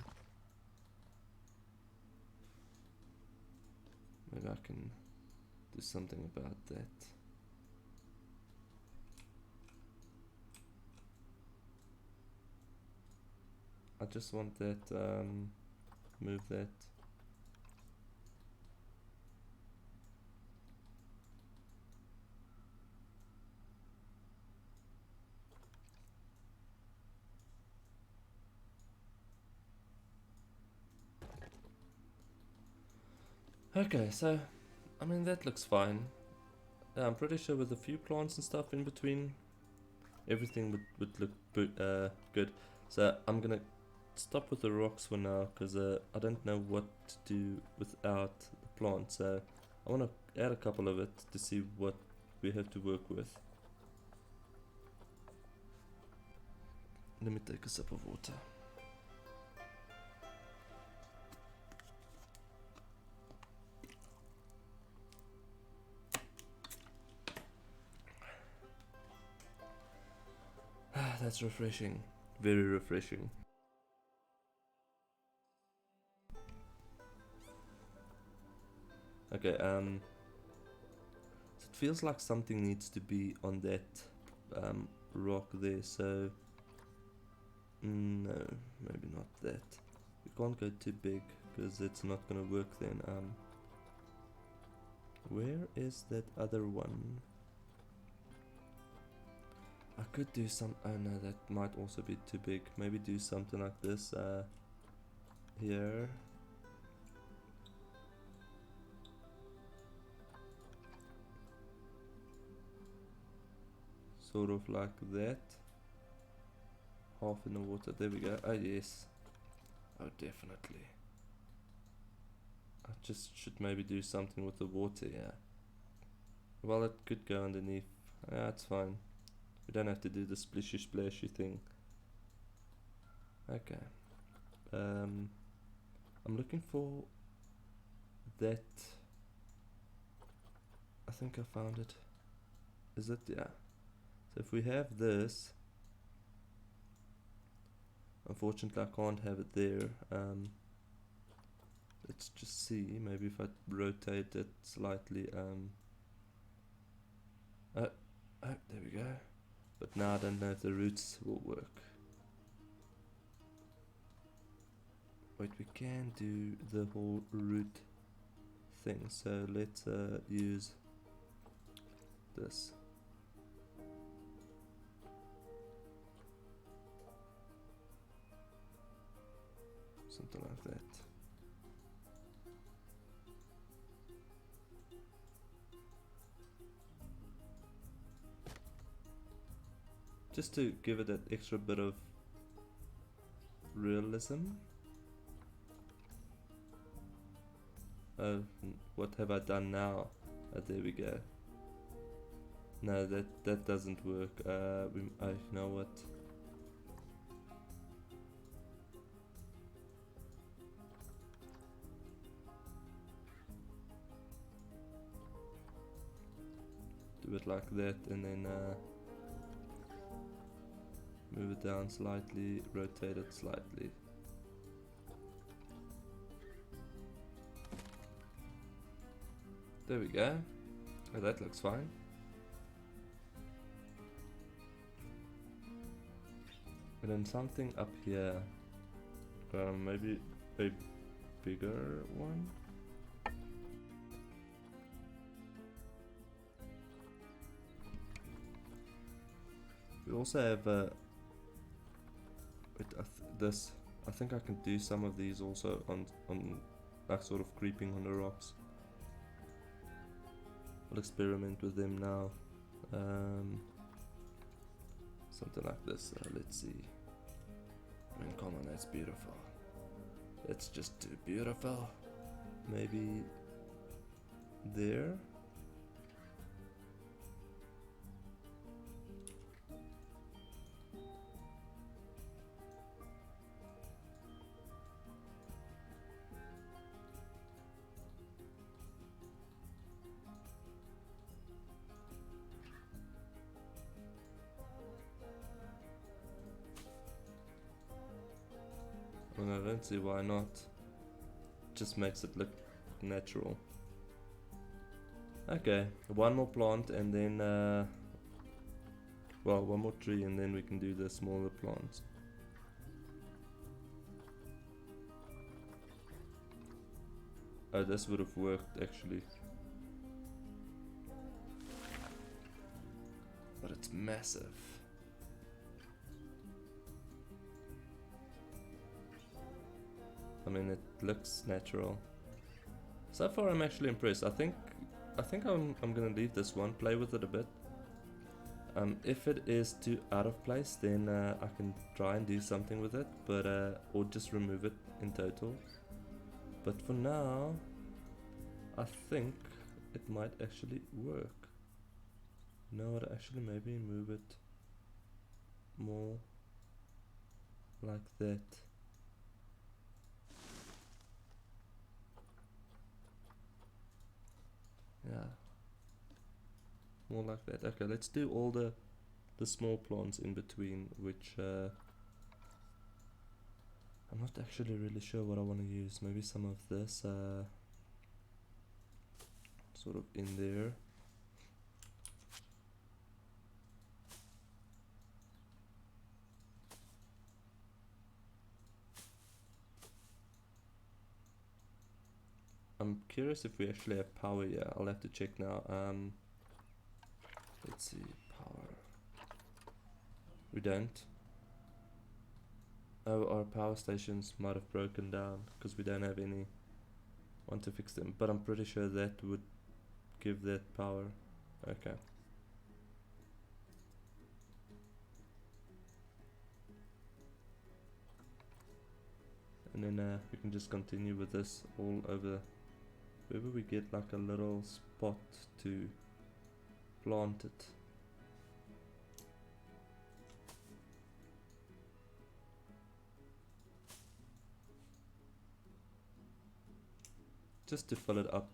Maybe I can do something about that. I just want that, move that. Okay, so, I mean, that looks fine. I'm pretty sure with a few plants and stuff in between, everything would look good. So I'm gonna stop with the rocks for now, because I don't know what to do without the plant. So I want to add a couple of it to see what we have to work with. Let me take a sip of water. That's refreshing. Very refreshing. Okay, is it feels like something needs to be on that rock there, so no, maybe not that. We can't go too big because it's not gonna work then. Where is that other one? I could do some, oh no, that might also be too big. Maybe do something like this here. Sort of like that. Half in the water, there we go. Oh yes. Oh definitely. I just should maybe do something with the water, yeah. Well, it could go underneath. Yeah, it's fine. We don't have to do the splishy splashy thing. Okay. I'm looking for that. I think I found it. Is it? Yeah. So if we have this, unfortunately I can't have it there. Let's just see, maybe if I rotate it slightly. Oh, there we go. But now I don't know if the roots will work. Wait, we can do the whole root thing, so let's use this. Something like that. Just to give it that extra bit of realism. Oh, what have I done now? There we go. No, that doesn't work. You know what? Do it like that, and then move it down slightly, rotate it slightly. There we go. Oh, that looks fine. And then something up here. Maybe a bigger one. We also have this. I think I can do some of these also on like sort of creeping on the rocks. I'll experiment with them now. Something like this. Let's see. I mean, come on, that's beautiful. That's just too beautiful. Maybe there. And I don't see why not. Just makes it look natural. Okay, one more plant and then well, one more tree and then we can do the smaller plants. Oh, this would have worked actually. But it's massive. I mean, it looks natural. So far, I'm actually impressed. I think I'm gonna leave this one, play with it a bit. If it is too out of place, then I can try and do something with it, but or just remove it in total. But for now, I think it might actually work. No, I'd actually maybe move it more like that. Yeah, more like that. Okay, let's do all the small plants in between, which I'm not actually really sure what I want to use. Maybe some of this sort of in there. I'm curious if we actually have power here. I'll have to check now. Let's see, power. We don't. Oh, our power stations might have broken down because we don't have any one to fix them. But I'm pretty sure that would give that power. Okay. And then we can just continue with this all over. Wherever we get like a little spot to plant it. Just to fill it up.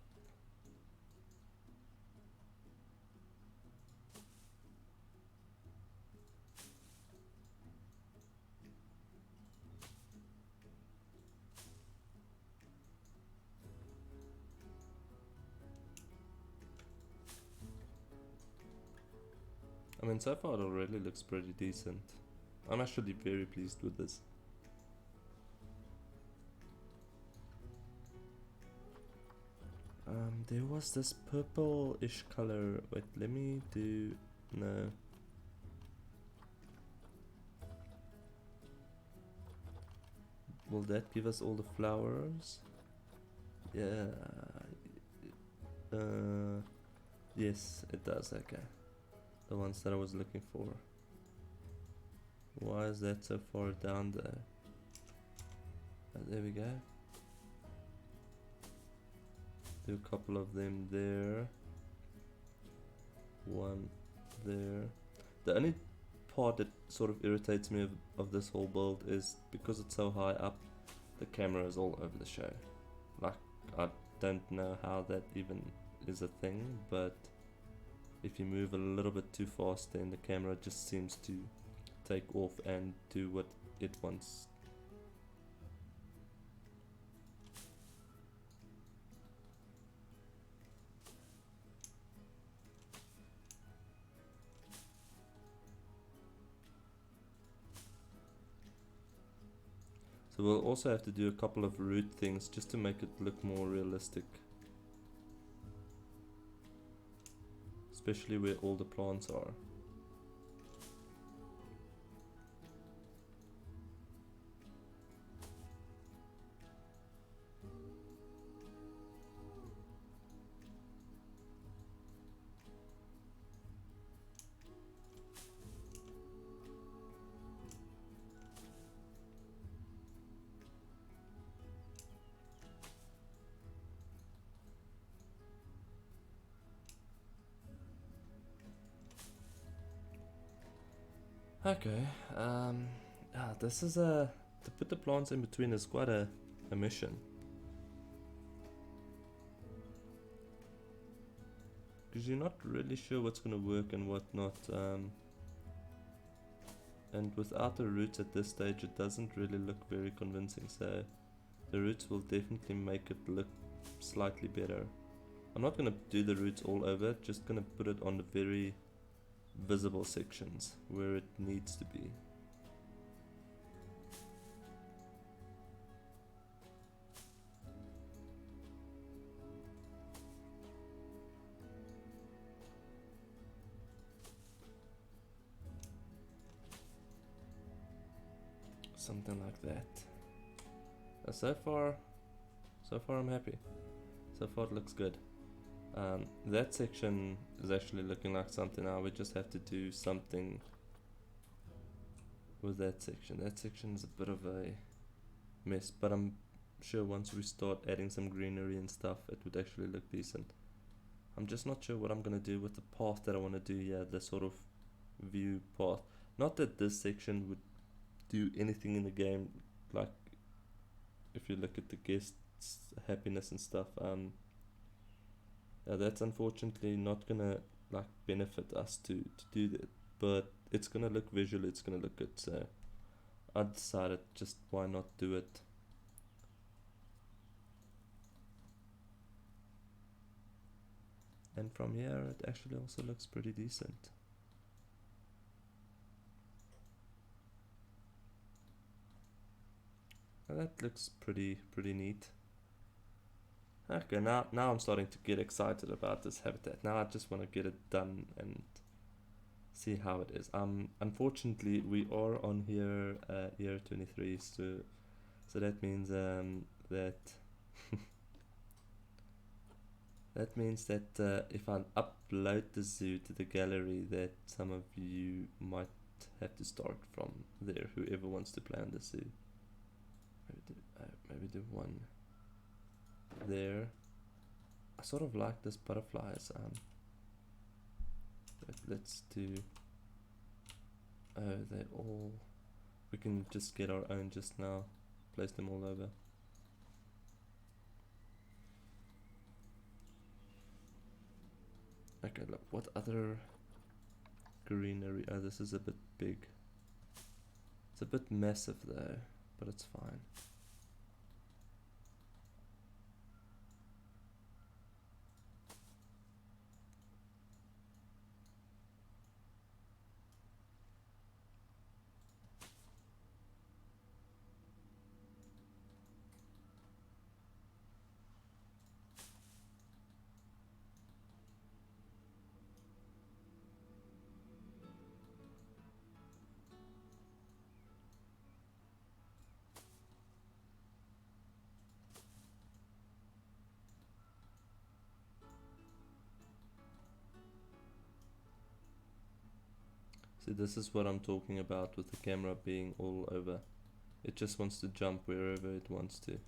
I mean, so far it already looks pretty decent. I'm actually very pleased with this. There was this purple-ish color. Wait, let me do... No. Will that give us all the flowers? Yeah. Yes, it does, okay. The ones that I was looking for. Why is that so far down there? There we go. Do a couple of them there. One there. The only part that sort of irritates me of this whole build is because it's so high up, the camera is all over the show. Like, I don't know how that even is a thing, but if you move a little bit too fast, then the camera just seems to take off and do what it wants. So we'll also have to do a couple of root things just to make it look more realistic. Especially where all the plants are. Okay, this is to put the plants in between is quite a mission. Because you're not really sure what's going to work and what not. And without the roots at this stage, it doesn't really look very convincing. So the roots will definitely make it look slightly better. I'm not going to do the roots all over, just going to put it on the very visible sections where it needs to be. Something like that. So far I'm happy. So far it looks good. That section is actually looking like something now. We just have to do something with that section. That section is a bit of a mess, but I'm sure once we start adding some greenery and stuff, it would actually look decent. I'm just not sure what I'm gonna do with the path that I want to do here, the sort of view path. Not that this section would do anything in the game, like if you look at the guests' happiness and stuff. That's unfortunately not gonna like benefit us to do that, but it's gonna look visually, it's gonna look good, so I decided just why not do it. And from here it actually also looks pretty decent. Now that looks pretty neat. Okay, now I'm starting to get excited about this habitat. Now I just want to get it done and see how it is. Unfortunately we are on here year 23, so that means that that means that if I upload the zoo to the gallery, that some of you might have to start from there, whoever wants to play on the zoo. Maybe do one there. I sort of like this butterflies. But let's do. Oh, they all. We can just get our own just now. Place them all over. Okay, look, what other greenery? Oh, this is a bit big. It's a bit massive though, but it's fine. See, this is what I'm talking about with the camera being all over. It just wants to jump wherever it wants to.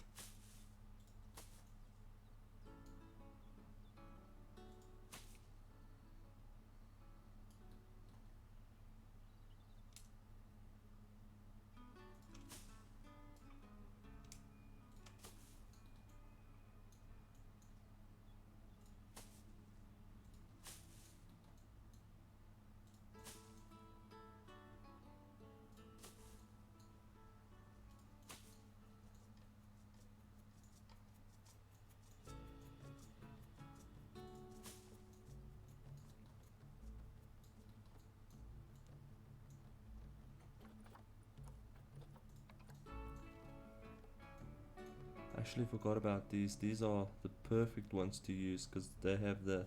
Actually forgot about these. These are the perfect ones to use because they have the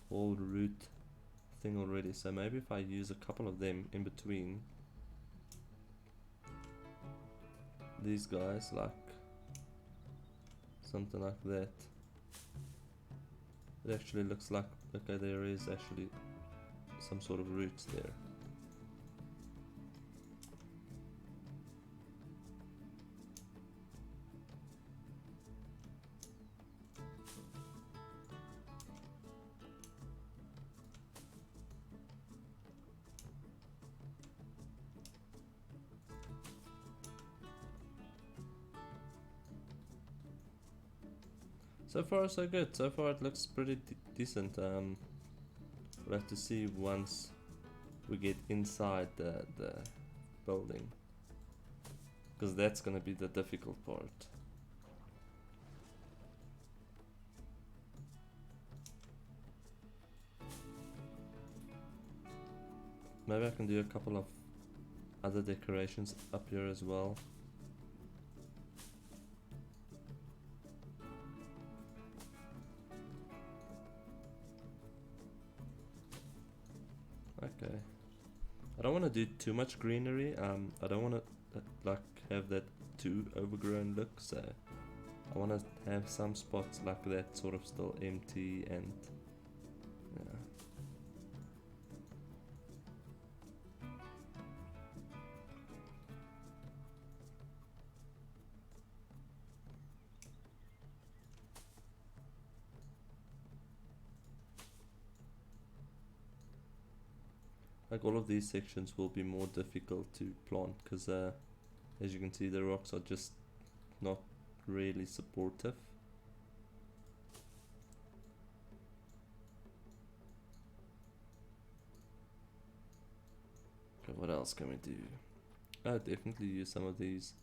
whole root thing already. So maybe if I use a couple of them in between these guys, like something like that, it actually looks like, okay, there is actually some sort of roots there. So far so good. So far it looks pretty decent. We'll have to see once we get inside the building, because that's gonna be the difficult part. Maybe I can do a couple of other decorations up here as well. Okay. I don't want to do too much greenery. I don't want to like have that too overgrown look. So I want to have some spots like that sort of still empty and yeah. Like all of these sections will be more difficult to plant because as you can see the rocks are just not really supportive. Okay, what else can we do? I'll definitely use some of these.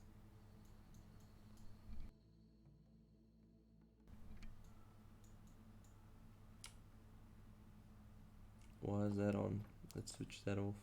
Why is that on? Let's switch that off.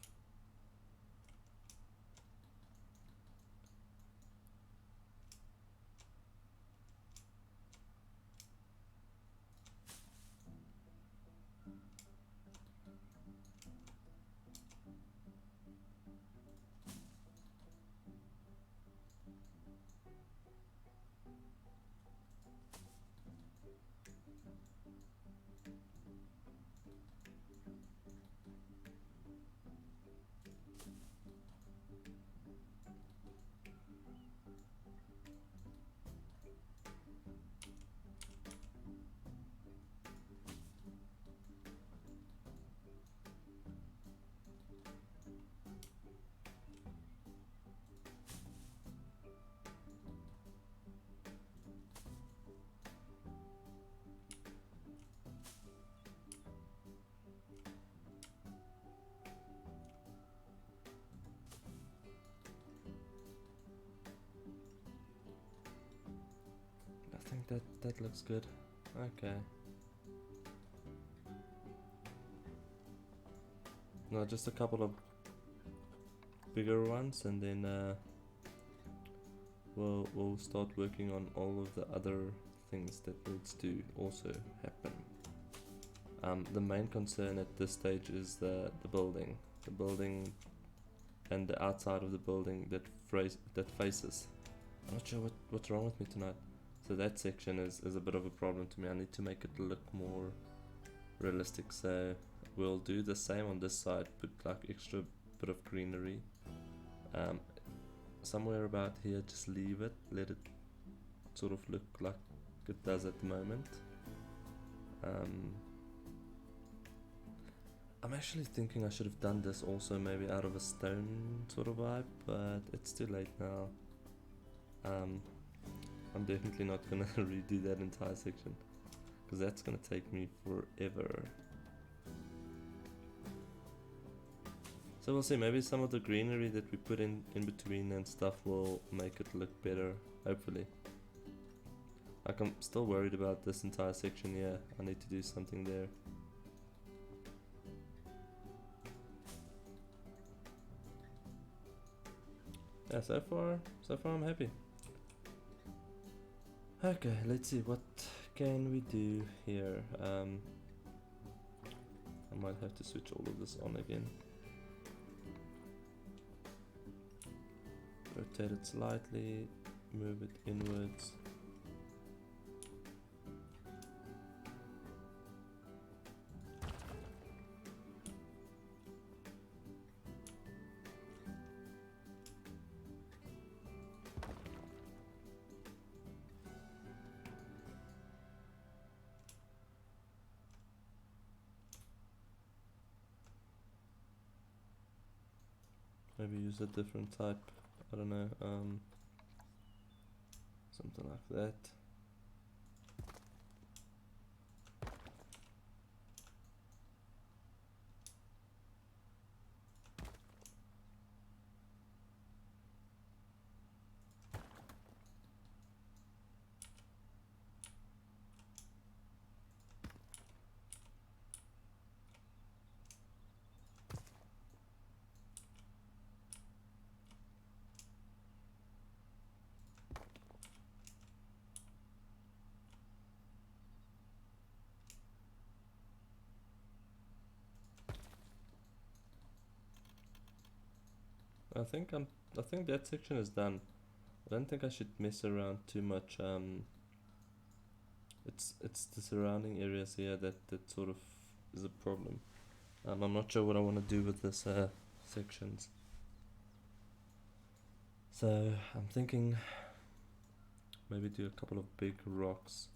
think that looks good. Okay. No, just a couple of bigger ones, and then we'll start working on all of the other things that needs to also happen. The main concern at this stage is the building and the outside of the building that faces. I'm not sure what's wrong with me tonight. So that section is a bit of a problem to me. I need to make it look more realistic. So we'll do the same on this side, put like extra bit of greenery. Somewhere about here, just leave it, let it sort of look like it does at the moment. I'm actually thinking I should have done this also maybe out of a stone sort of vibe, but it's too late now. I'm definitely not gonna redo that entire section, because that's gonna take me forever. So we'll see, maybe some of the greenery that we put in between and stuff will make it look better, hopefully. Like, I'm still worried about this entire section here. I need to do something there. Yeah, so far I'm happy. Okay, let's see, what can we do here? I might have to switch all of this on again. Rotate it slightly, move it inwards. Maybe use a different type, I don't know, something like that. I think that section is done. I don't think I should mess around too much. It's the surrounding areas here that sort of is a problem. I'm not sure what I want to do with this sections. So I'm thinking maybe do a couple of big rocks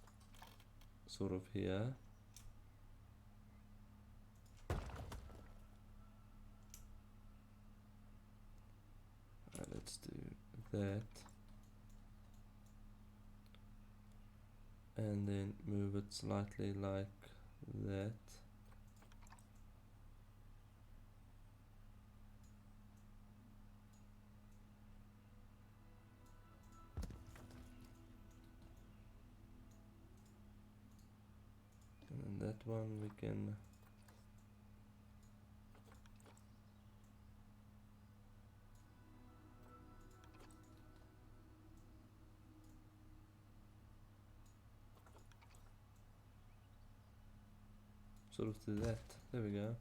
sort of here. Let's do that. And then move it slightly like that. And then that one we can sort of do that. There we go.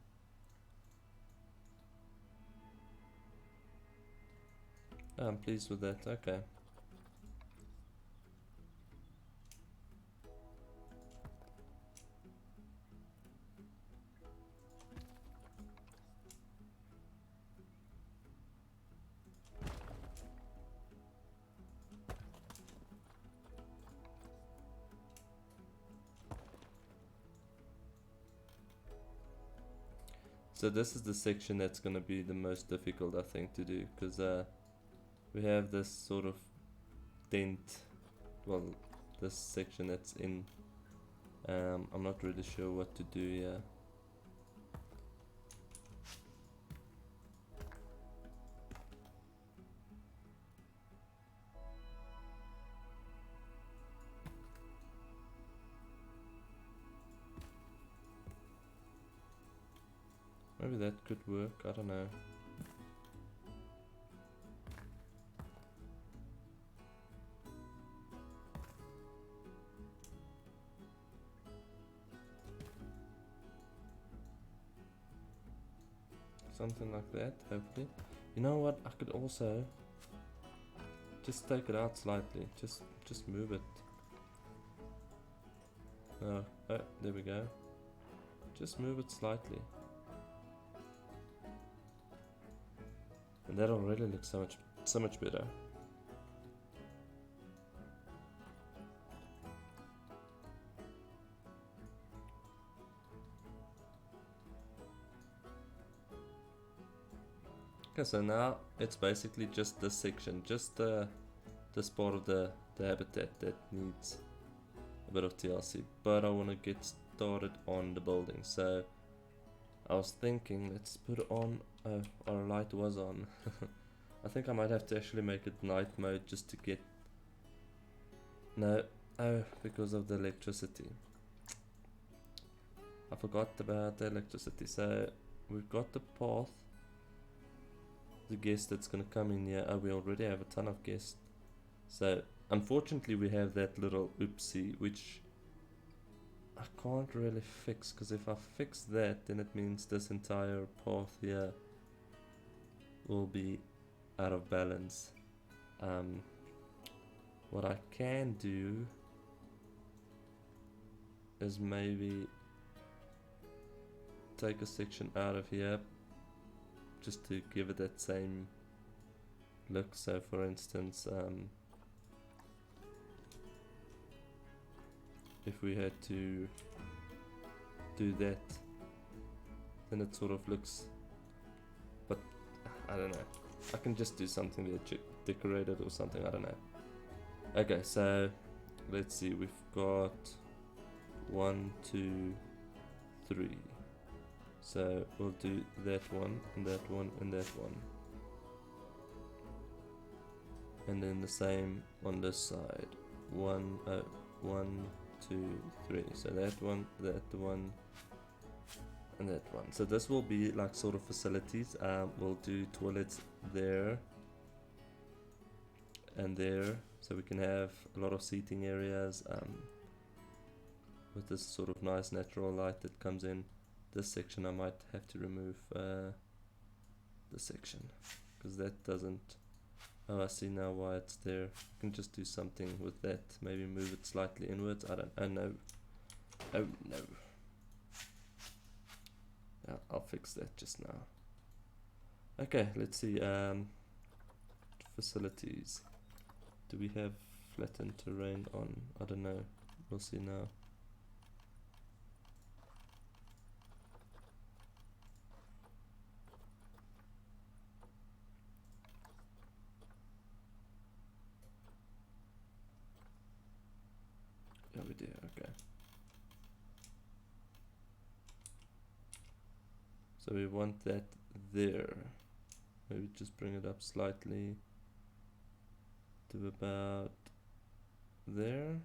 I'm pleased with that. Okay. So this is the section that's going to be the most difficult, I think, to do, because we have this sort of dent, well, this section that's in. I'm not really sure what to do here. Maybe that could work, I don't know. Something like that, hopefully. You know what, I could also just take it out slightly, just move it. Oh, there we go. Just move it slightly. And that already looks so much better. Okay, so now it's basically just this section, just this part of the habitat that needs a bit of TLC, but I want to get started on the building. So I was thinking, let's put it on. Oh, our light was on. I think I might have to actually make it night mode just to get. No, oh, because of the electricity. I forgot about the electricity. So we've got the path. The guest that's gonna come in here. Oh, we already have a ton of guests. So unfortunately we have that little oopsie which I can't really fix, because if I fix that then it means this entire path here will be out of balance. What I can do is maybe take a section out of here just to give it that same look. So for instance, if we had to do that, then it sort of looks, but I don't know, I can just do something there, decorate it or something, I don't know. Okay, so let's see, we've got 1, 2, 3. So we'll do that one, and that one, and that one. And then the same on this side. 1, 2, 3. So that one, and that one. So this will be like sort of facilities. We'll do toilets there and there, so we can have a lot of seating areas with this sort of nice natural light that comes in. This section I might have to remove this section, because that doesn't. Oh, I see now why it's there. I can just do something with that. Maybe move it slightly inwards. I don't. Oh no. Oh no. Yeah, I'll fix that just now. Okay, let's see. Facilities. Do we have flattened terrain on? I don't know. We'll see now. Yeah, we do. Okay. So we want that there. Maybe just bring it up slightly to about there.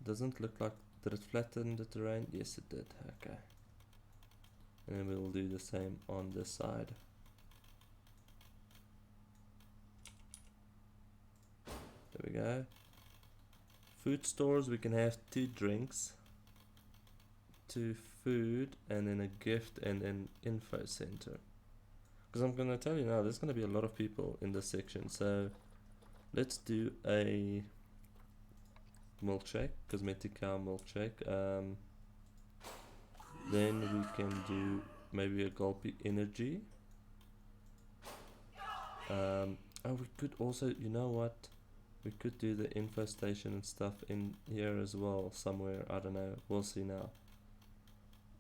Doesn't look like, did it flatten the terrain? Yes it did. Okay. And then we'll do the same on this side. There we go. Food stores, we can have 2 drinks, 2 food, and then a gift, and then info center. Because I'm gonna tell you now, there's gonna be a lot of people in this section. So let's do a milkshake, cosmetic cow milkshake. Then we can do maybe a gulpy energy. Oh, we could also, you know what? We could do the info station and stuff in here as well, somewhere. I don't know. We'll see now.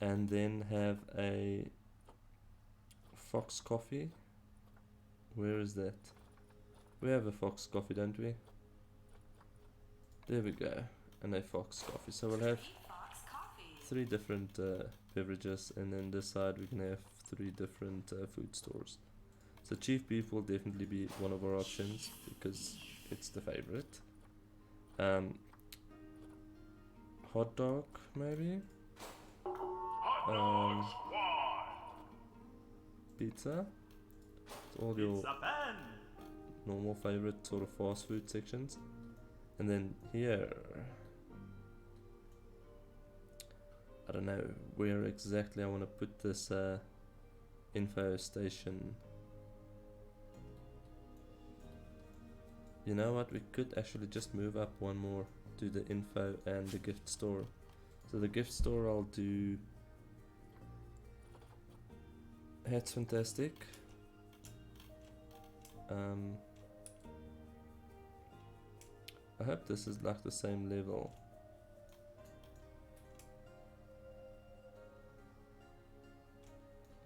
And then have a Fox coffee. Where is that? We have a Fox coffee, don't we? There we go. And a Fox coffee. So we'll have 3 different beverages, and then this side we can have 3 different food stores. So Chief Beef will definitely be one of our options because it's the favorite. Hot dog maybe? Um, pizza. It's all your normal favorite sort of fast food sections. And then here, I don't know where exactly I want to put this info station. You know what, we could actually just move up one more to the info and the gift store. So the gift store I'll do That's fantastic. I hope this is like the same level.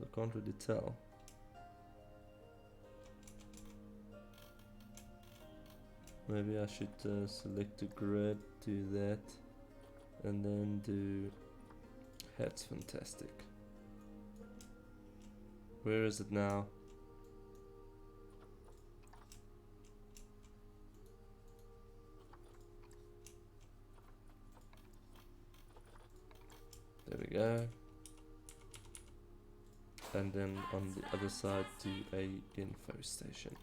I can't really tell. Maybe I should select a grid, do that, and then do That's fantastic. Where is it now? There we go. And then on the other side do a info station.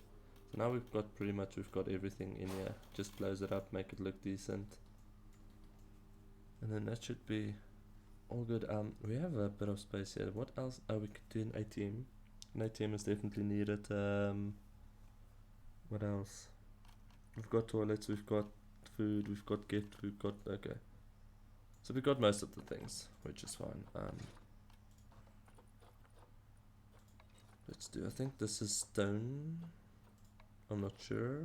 So now we've got we've got everything in here. Just close it up, make it look decent. And then that should be all good. We have a bit of space here. What else? Oh, we could do an ATM. An ATM is definitely needed. What else? We've got toilets, we've got food, we've got gift, we've got, okay. So we've got most of the things, which is fine. Let's do, I think this is stone. I'm not sure.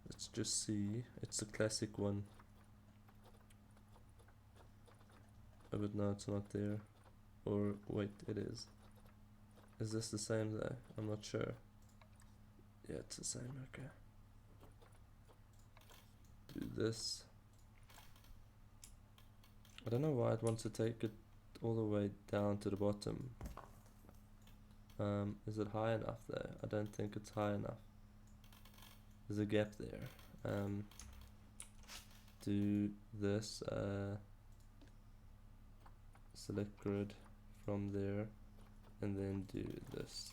Let's just see. It's a classic one. Oh, but no, it's not there. Or, wait, it is. Is this the same though? I'm not sure. Yeah, it's the same, okay. Do this. I don't know why it wants to take it all the way down to the bottom. Is it high enough there? I don't think it's high enough. There's a gap there. Do this, select grid from there, and then do this.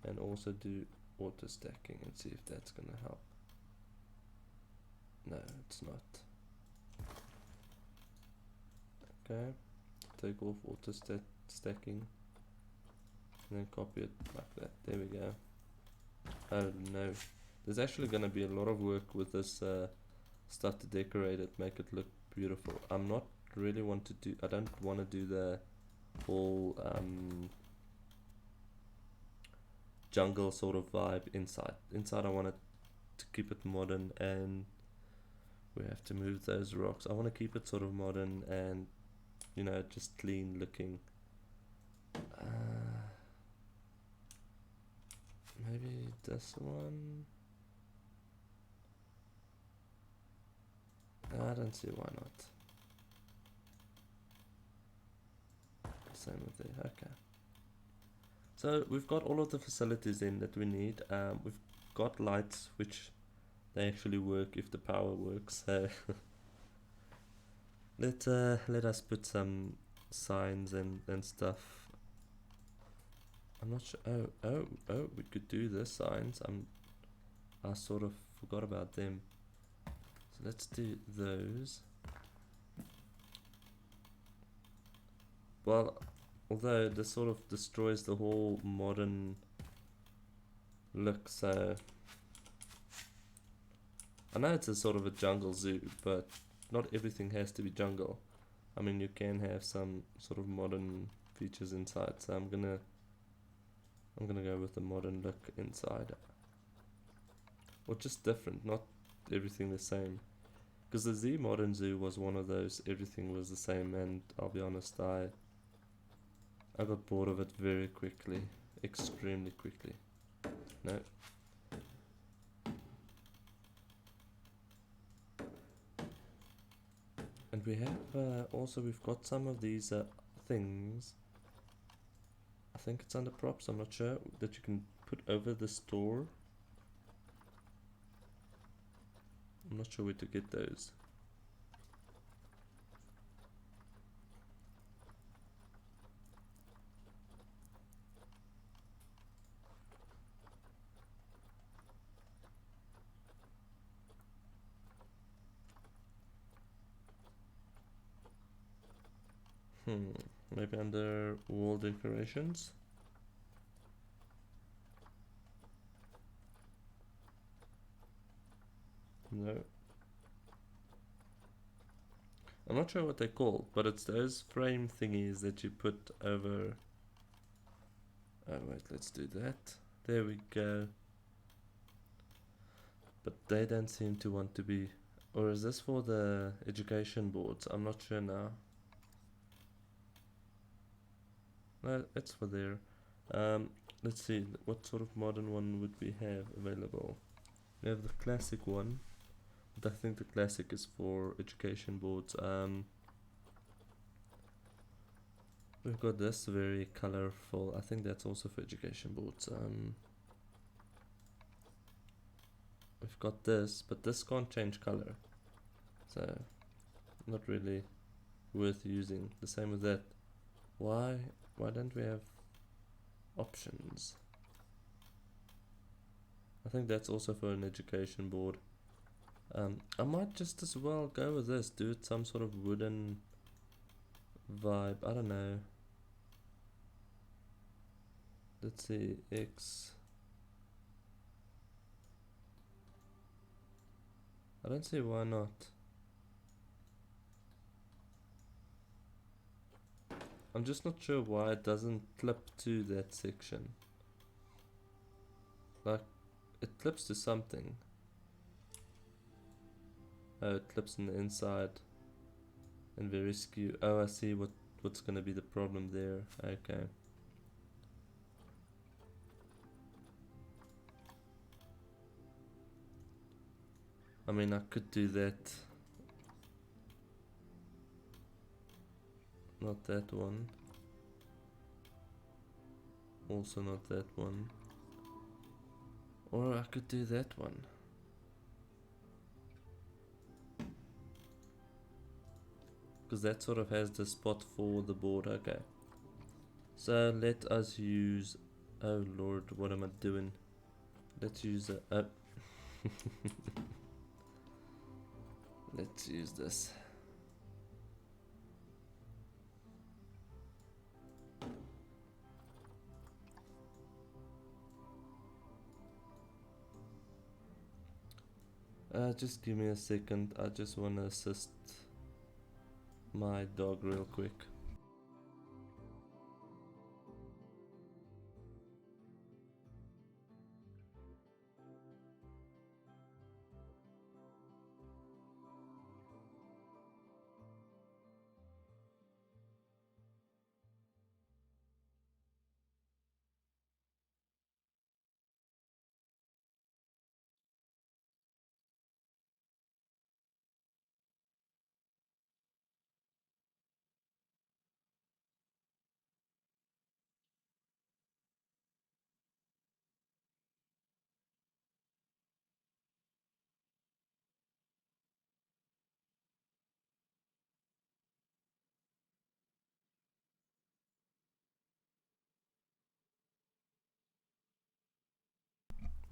And also do auto stacking and see if that's gonna help. No, it's not. Okay, take off auto stacking and then copy it like that. There we go. Oh no, there's actually gonna be a lot of work with this stuff to decorate it, make it look beautiful. I'm not really I don't want to do the whole jungle sort of vibe inside. Inside I want to keep it modern, and we have to move those rocks. I want to keep it sort of modern and, you know, just clean looking. Maybe this one. I don't see why not. Same with there. Okay. So we've got all of the facilities in that we need. We've got lights, which they actually work if the power works. So let us put some signs and stuff. I'm not sure. Oh, we could do the signs. I sort of forgot about them. So let's do those. Well, although this sort of destroys the whole modern look, so I know it's a sort of a jungle zoo, but not everything has to be jungle. I mean, you can have some sort of modern features inside, so I'm gonna go with the modern look inside, or just different, not everything the same. Because the Z Modern Zoo was one of those, everything was the same, and I'll be honest, I got bored of it very quickly, extremely quickly. No. And we have, also we've got some of these things, I think it's under props, I'm not sure, that you can put over the store. I'm not sure where to get those. Maybe under wall decorations? No. I'm not sure what they're called, but it's those frame thingies that you put over... Oh wait, let's do that. There we go. But they don't seem to want to be... Or is this for the education boards? I'm not sure now. No, it's for there. Let's see, what sort of modern one would we have available? We have the classic one, but I think the classic is for education boards. We've got this very colorful. I think that's also for education boards. We've got this, but this can't change color, so not really worth using. The same with that. Why don't we have options? I think that's also for an education board. I might just as well go with this, do it some sort of wooden vibe. I don't know. Let's see, X. I don't see why not. I'm just not sure why it doesn't clip to that section. Like, it clips to something. Oh, it clips on the inside and very skew. Oh, I see what's gonna be the problem there. Okay. I mean, I could do that. Not that one. Also not that one. Or I could do that one. Because that sort of has the spot for the board. Okay. So let us use... Oh lord, what am I doing? Let's use a... Let's use this. Just give me a second. I just want to assist my dog real quick.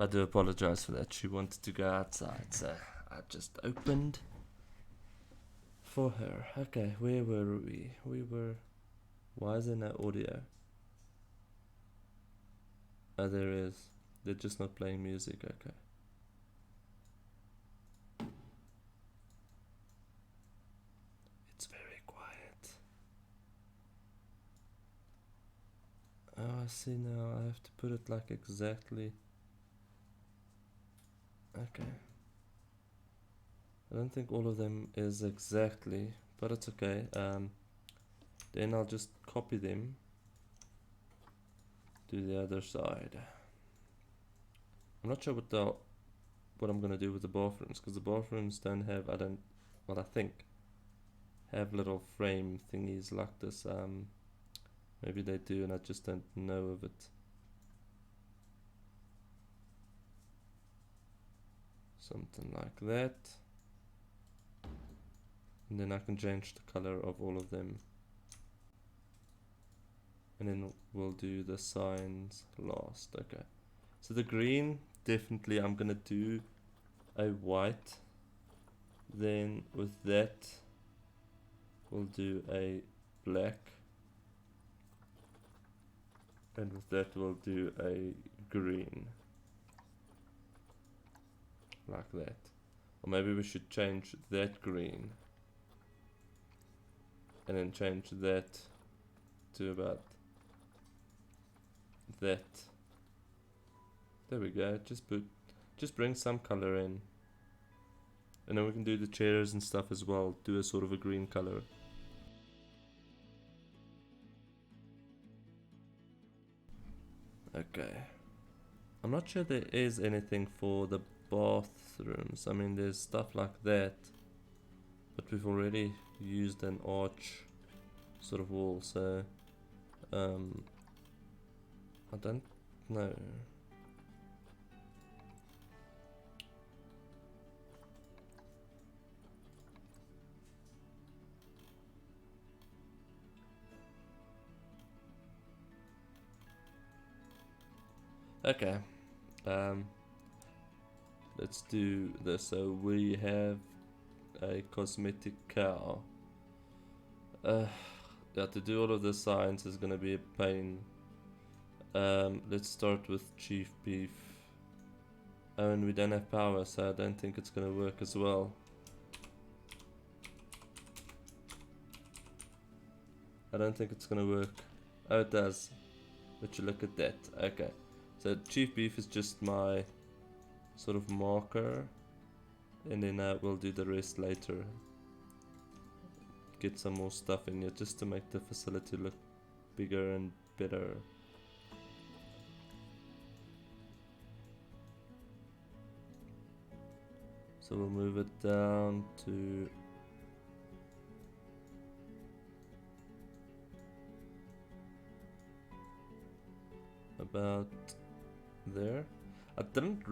I do apologize for that. She wanted to go outside, so I just opened for her. Okay, where were we? We were... Why is there no audio? Oh, there is. They're just not playing music. Okay. It's very quiet. Oh, I see now. I have to put it like exactly... Okay. I don't think all of them is exactly, but it's okay. Then I'll just copy them to the other side. I'm not sure what I'm gonna do with the bathrooms, because the bathrooms don't have, I think have little frame thingies like this. Maybe they do and I just don't know of it. Something like that. And then I can change the color of all of them. And then we'll do the signs last. Okay. So the green, definitely I'm gonna do a white. Then with that, we'll do a black. And with that we'll do a green. Like that. Or maybe we should change that green. And then change that to about that. There we go. Just bring some color in. And then we can do the chairs and stuff as well. Do a sort of a green color. Okay. I'm not sure there is anything for the bathrooms. I mean, there's stuff like that. But we've already used an arch sort of wall, so I don't know. Okay, let's do this. So we have a cosmetic cow. Yeah, to do all of the signs is gonna be a pain. Let's start with chief beef. Oh, and we don't have power, so I don't think it's gonna work as well. I don't think it's gonna work. Oh, it does. But you look at that. Okay. So chief beef is just my sort of marker. And then we'll do the rest later. Get some more stuff in here just to make the facility look bigger and better. So we'll move it down to about there. I didn't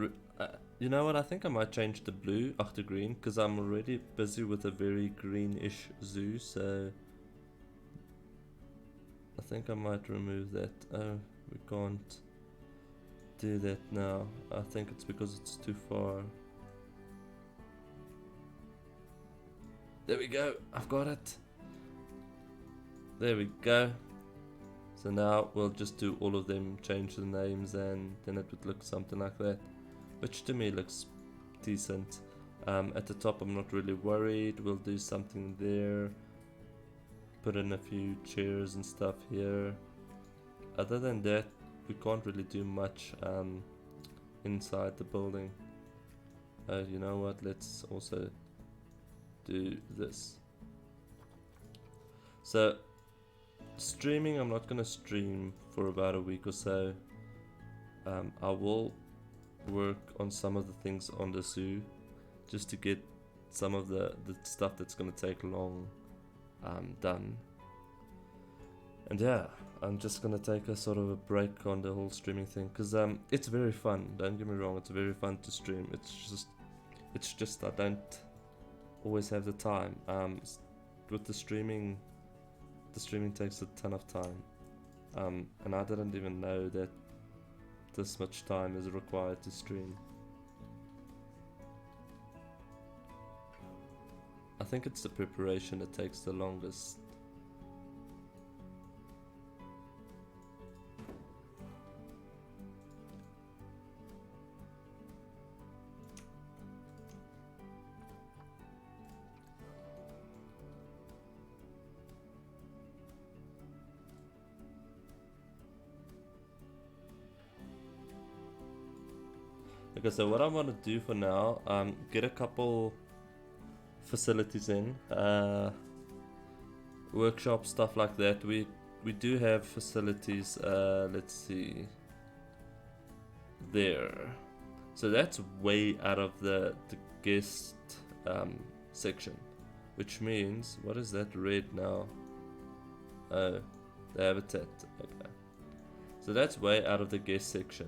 you know what, I think I might change the blue after green, because I'm already busy with a very greenish zoo, so I think I might remove that. Oh, we can't do that now. I think it's because it's too far. There we go, I've got it. There we go. So now we'll just do all of them, change the names, and then it would look something like that, which to me looks decent. At the top I'm not really worried. We'll do something there, put in a few chairs and stuff here. Other than that, we can't really do much inside the building. You know what, let's also do this. So streaming, I'm not gonna stream for about a week or so. I will work on some of the things on the zoo just to get some of the stuff that's gonna take long done. And yeah, I'm just gonna take a sort of a break on the whole streaming thing, because it's very fun, don't get me wrong, it's very fun to stream. It's just I don't always have the time. With the streaming takes a ton of time, and I didn't even know that this much time is required to stream. I think it's the preparation that takes the longest. Okay, so what I want to do for now, get a couple facilities in, workshop, stuff like that. We do have facilities, let's see, there. So that's way out of the guest section, which means, what is that red now? Oh, the habitat. Okay, so that's way out of the guest section,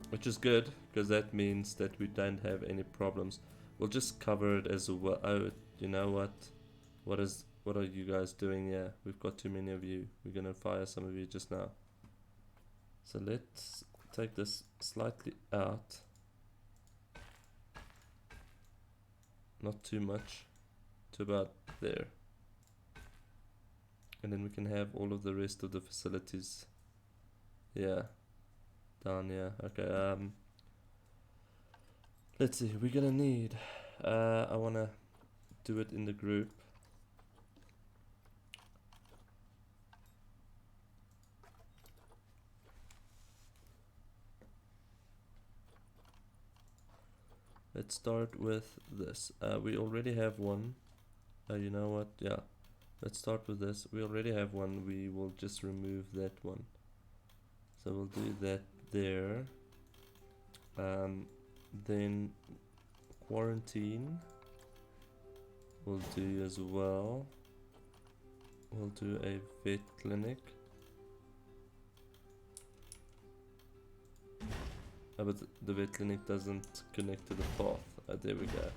which is good, because that means that we don't have any problems. We'll just cover it as well. Oh, you know what? What are you guys doing here? We've got too many of you. We're gonna fire some of you just now. So let's take this slightly out. Not too much. To about there. And then we can have all of the rest of the facilities, yeah, down here. Okay, let's see, we're gonna need, I wanna do it in the group. Let's start with this. We already have one. You know what? Yeah. Let's start with this. We already have one. We will just remove that one. So we'll do that there. Then quarantine we'll do as well. We'll do a vet clinic. But the vet clinic doesn't connect to the path. There we go.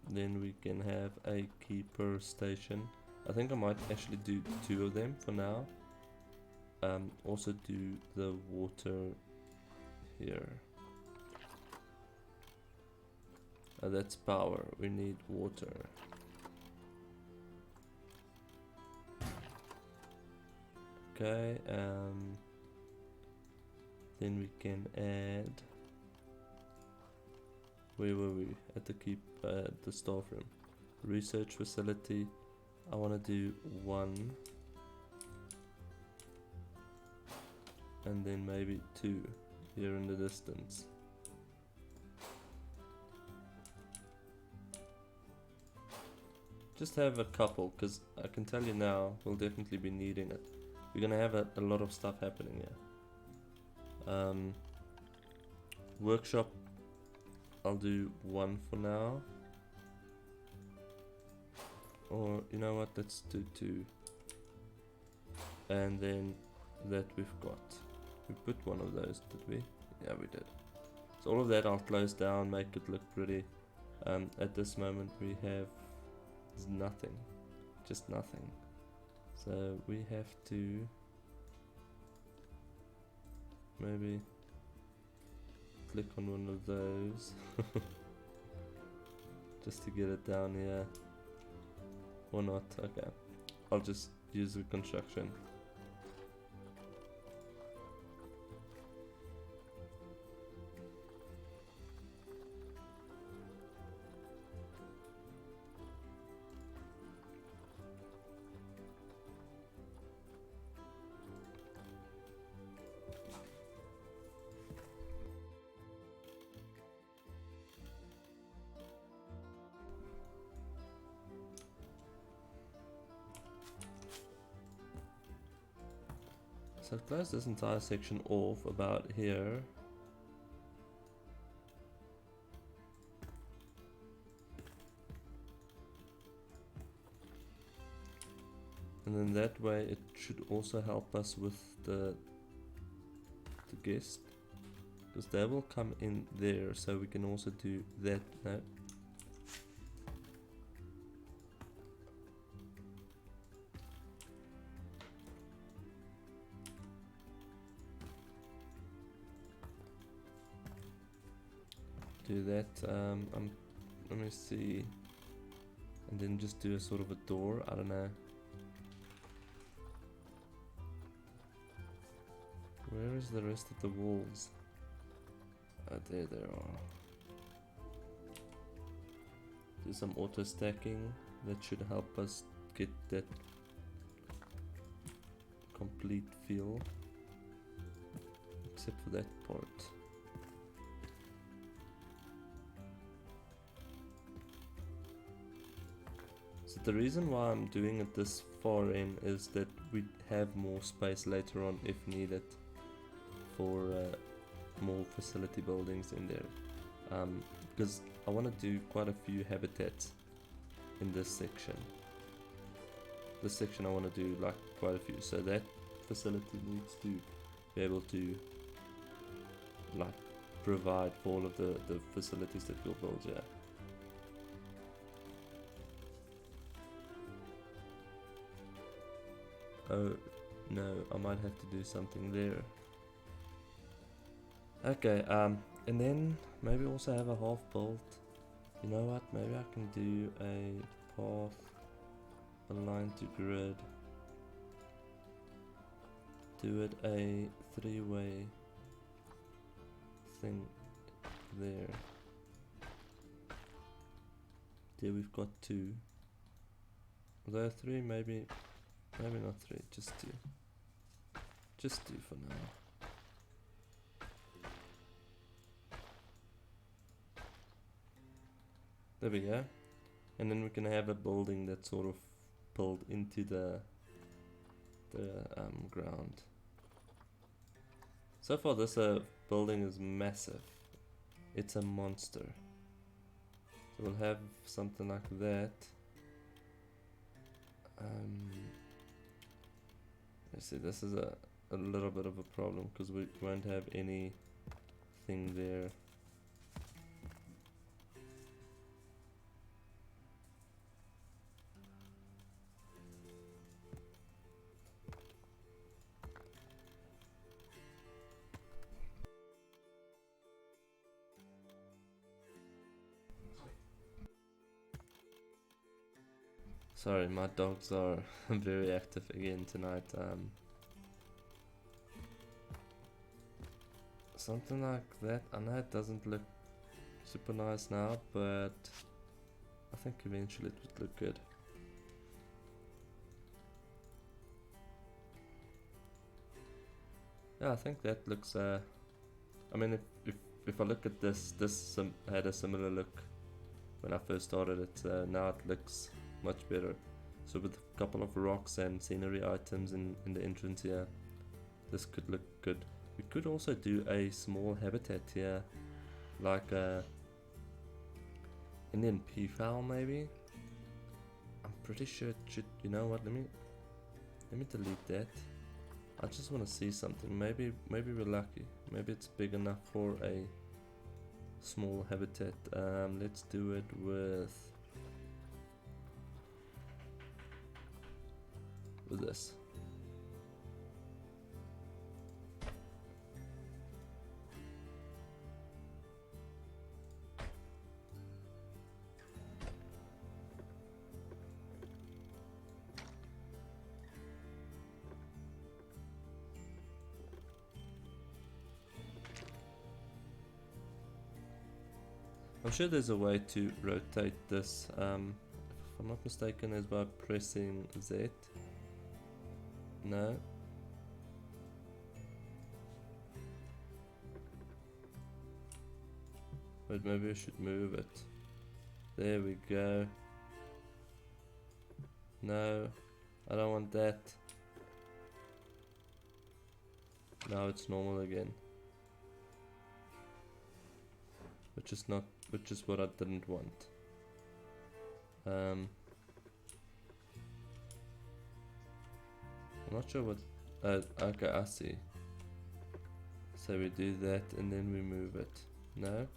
Then we can have a keeper station. I think I might actually do 2 of them for now. Also do the water here. That's power. We need water. Okay, then we can add, where were we? At the staff room. Research facility, I want to do 1. And then maybe 2 here in the distance. Just have a couple, because I can tell you now, we'll definitely be needing it. We're gonna have a lot of stuff happening here. Workshop, I'll do 1 for now. Or, you know what, let's do 2. And then that we've got. We put one of those, did we? Yeah, we did. So all of that I'll close down, make it look pretty. At this moment we have nothing. Just nothing. So we have to maybe click on one of those just to get it down here, or not. Okay, I'll just use the construction. So close this entire section off about here. And then that way it should also help us with the guest, because they will come in there, so we can also do that. No. Do that. Let me see, and then just do a sort of a door. I don't know. Where is the rest of the walls? There they are. Do some auto stacking. That should help us get that complete feel, except for that part. So the reason why I'm doing it this far in is that we have more space later on if needed for more facility buildings in there, because I want to do quite a few habitats in this section. This section I want to do like quite a few, so that facility needs to be able to like provide for all of the facilities that we'll build here. Oh no, I might have to do something there. Okay, and then maybe also have a half built. You know what, maybe I can do a path align to grid. Do it a 3-way thing there. There we've got 2. Although 3, maybe not 3, just 2. Just 2 for now. There we go. And then we can have a building that's sort of built into the ground. So far this building is massive. It's a monster. So we'll have something like that. Let's see, this is a little bit of a problem because we won't have anything there. Sorry, my dogs are very active again tonight. Something like that. I know it doesn't look super nice now, but I think eventually it would look good. Yeah, I think that looks. I mean, if I look at this had a similar look when I first started it. Now it looks much better. So with a couple of rocks and scenery items in the entrance here, this could look good. We could also do a small habitat here, like a Indian peafowl maybe. I'm pretty sure it should. You know what? Let me delete that. I just want to see something. Maybe we're lucky. Maybe it's big enough for a small habitat. Let's do it with this. I'm sure there's a way to rotate this. If I'm not mistaken, is by pressing Z. No. But maybe I should move it. There we go. No, I don't want that. Now it's normal again. Which is what I didn't want. I'm not sure what. Okay, I see. So we do that and then we move it. No?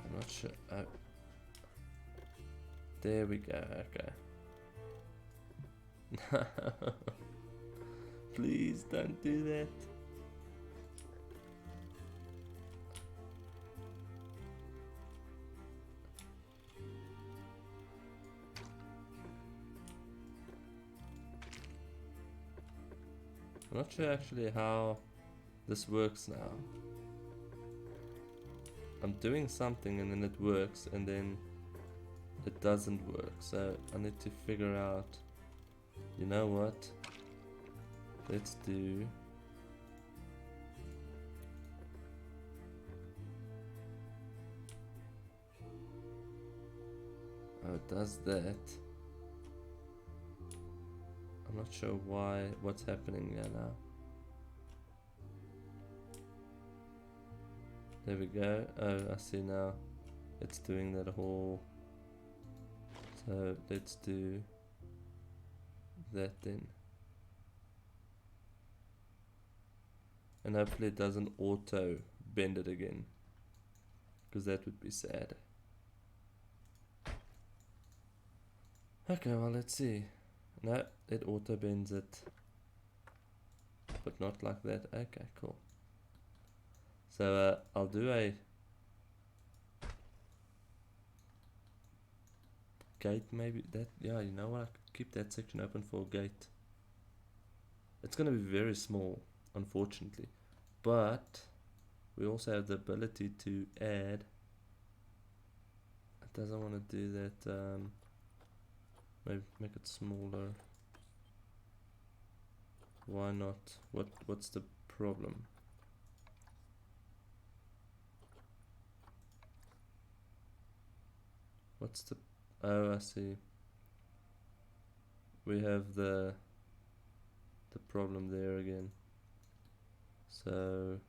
I'm not sure. There we go. Okay. Please don't do that. I'm not sure actually how this works now. I'm doing something and then it works and then it doesn't work. So I need to figure out, you know what? Let's do oh, it does that. I'm not sure what's happening there now. There we go. Oh, I see now. It's doing that whole. So let's do that then. And hopefully it doesn't auto bend it again, because that would be sad. Okay, well, let's see. No, it auto bends it, but not like that. Okay, cool. So I'll do a gate maybe. That, yeah, you know what? I could keep that section open for a gate. It's gonna be very small, unfortunately. But we also have the ability to add. It doesn't want to do that. Maybe make it smaller. Why not? What's the problem? What's the... Oh, I see. We have the problem there again. So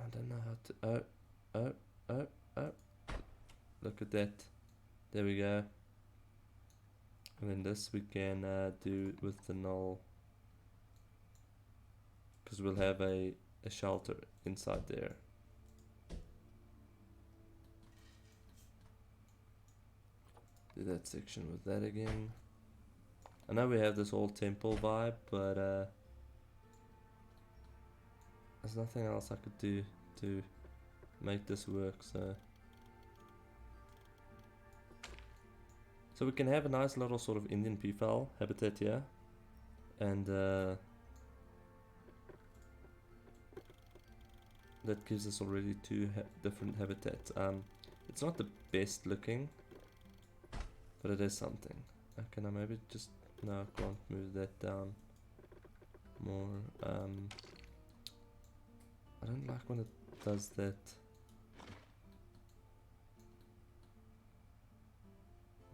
I don't know how to... Oh. Look at that. There we go. And then this we can do with the null. Because we'll have a shelter inside there. Do that section with that again. I know we have this whole temple vibe, but there's nothing else I could do to make this work, so we can have a nice little sort of Indian peafowl habitat here, and that gives us already two different habitats. It's not the best looking, but it is something. Can I maybe just... No, I can't move that down more. I don't like when it does that.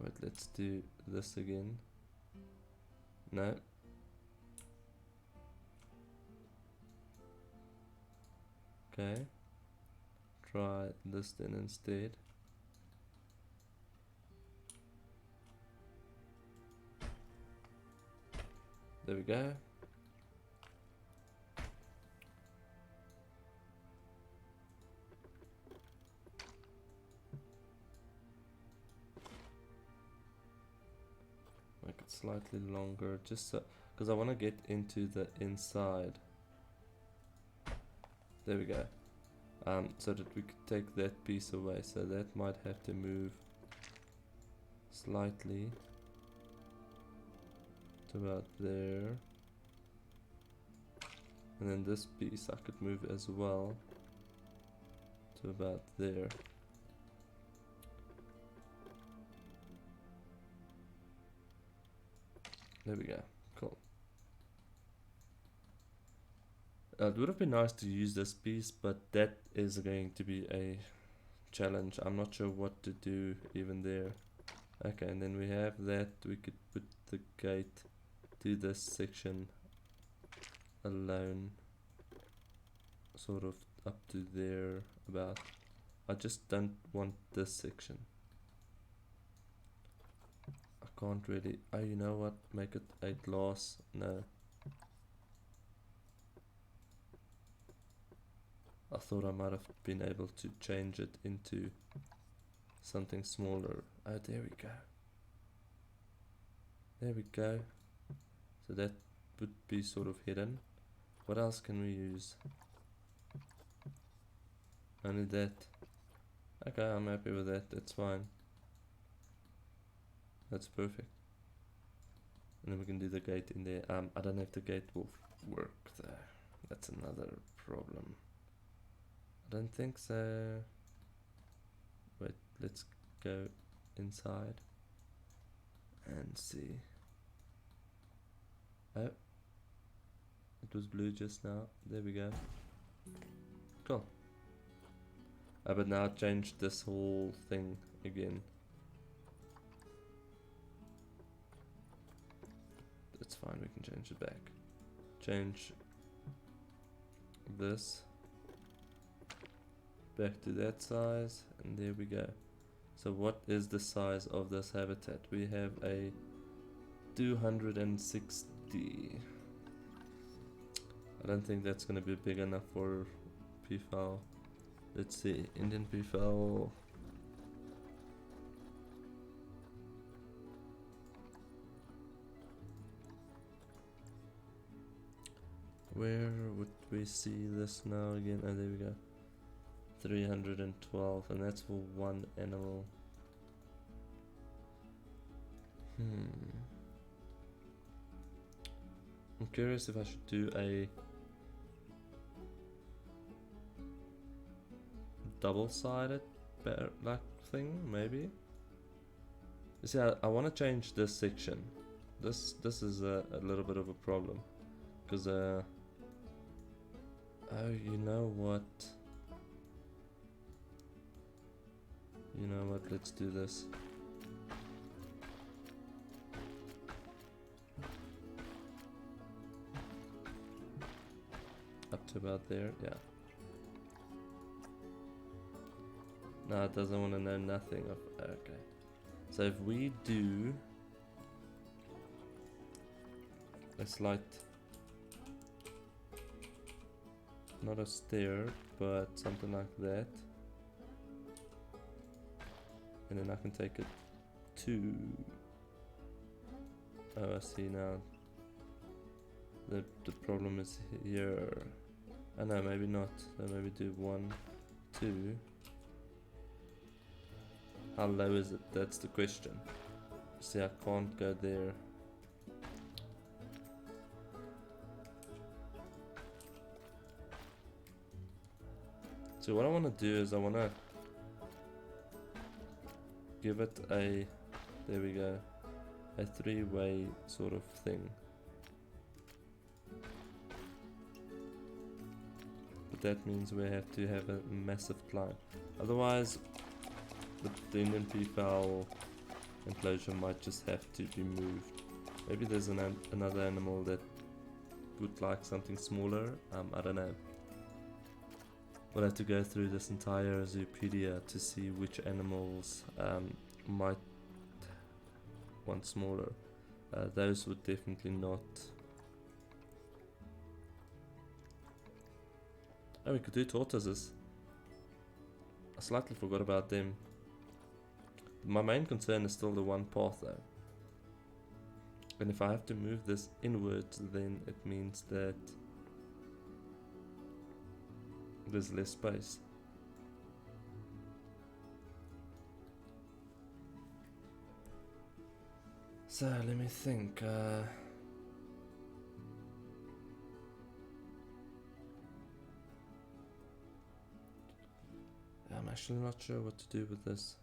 Wait, let's do this again. No. Okay. Try this then instead. There we go. Make it slightly longer, just so, because I want to get into the inside. There we go. So that we could take that piece away. So that might have to move slightly to about there. And then this piece I could move as well to about there. There we go. Cool. It would have been nice to use this piece, but that is going to be a challenge. I'm not sure what to do even there. Okay, and then we have that. We could put the gate to this section alone, sort of up to there about. I just don't want this section. I can't really... Oh, you know what? Make it a glass. No. I thought I might have been able to change it into something smaller. Oh, there we go. There we go. So that would be sort of hidden. What else can we use? Only that. Okay, I'm happy with that. That's fine. That's perfect. And then we can do the gate in there. I don't know if the gate will work there. That's another problem. I don't think so. Wait, let's go inside and see. Oh, it was blue just now. There we go. Cool. But now change this whole thing again. That's fine, we can change it back. Change this back to that size, and there we go. So what is the size of this habitat? We have a 260. I don't think that's gonna be big enough for peafowl. Let's see, Indian peafowl. Where would we see this now again? Oh, there we go. 312, and that's for one animal. I'm curious if I should do a double-sided like thing, maybe. You see, I want to change this section. This is a little bit of a problem, because oh, you know what? You know what? Let's do this. Up to about there, yeah. No, it doesn't want to know nothing of. Okay. So if we do a slight, not a stair, but something like that, and then I can take it to. Oh, I see now. The problem is here. Oh no, maybe not. So maybe do 1, 2. How low is it? That's the question. See, I can't go there. So what I want to do is I want to give it a, there we go, a 3-way sort of thing. But that means we have to have a massive climb. Otherwise, the Indian peafowl enclosure might just have to be moved. Maybe there's another animal that would like something smaller. I don't know. We'll have to go through this entire Zoopedia to see which animals might want smaller. Those would definitely not. Oh, we could do tortoises. I slightly forgot about them. My main concern is still the one path though. And if I have to move this inwards, then it means that there's less space. So let me think. I'm actually not sure what to do with this.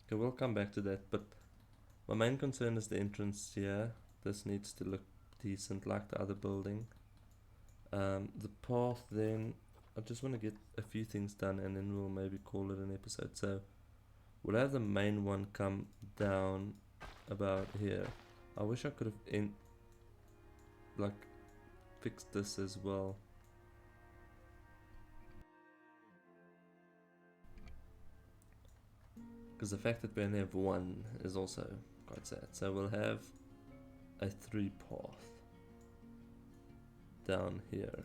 Okay, we'll come back to that, but my main concern is the entrance here. This needs to look decent like the other building. The path then, I just want to get a few things done and then we'll maybe call it an episode. So we'll have the main one come down about here. I wish I could have fixed this as well. Because the fact that we only have one is also quite sad. So we'll have a 3 path down here.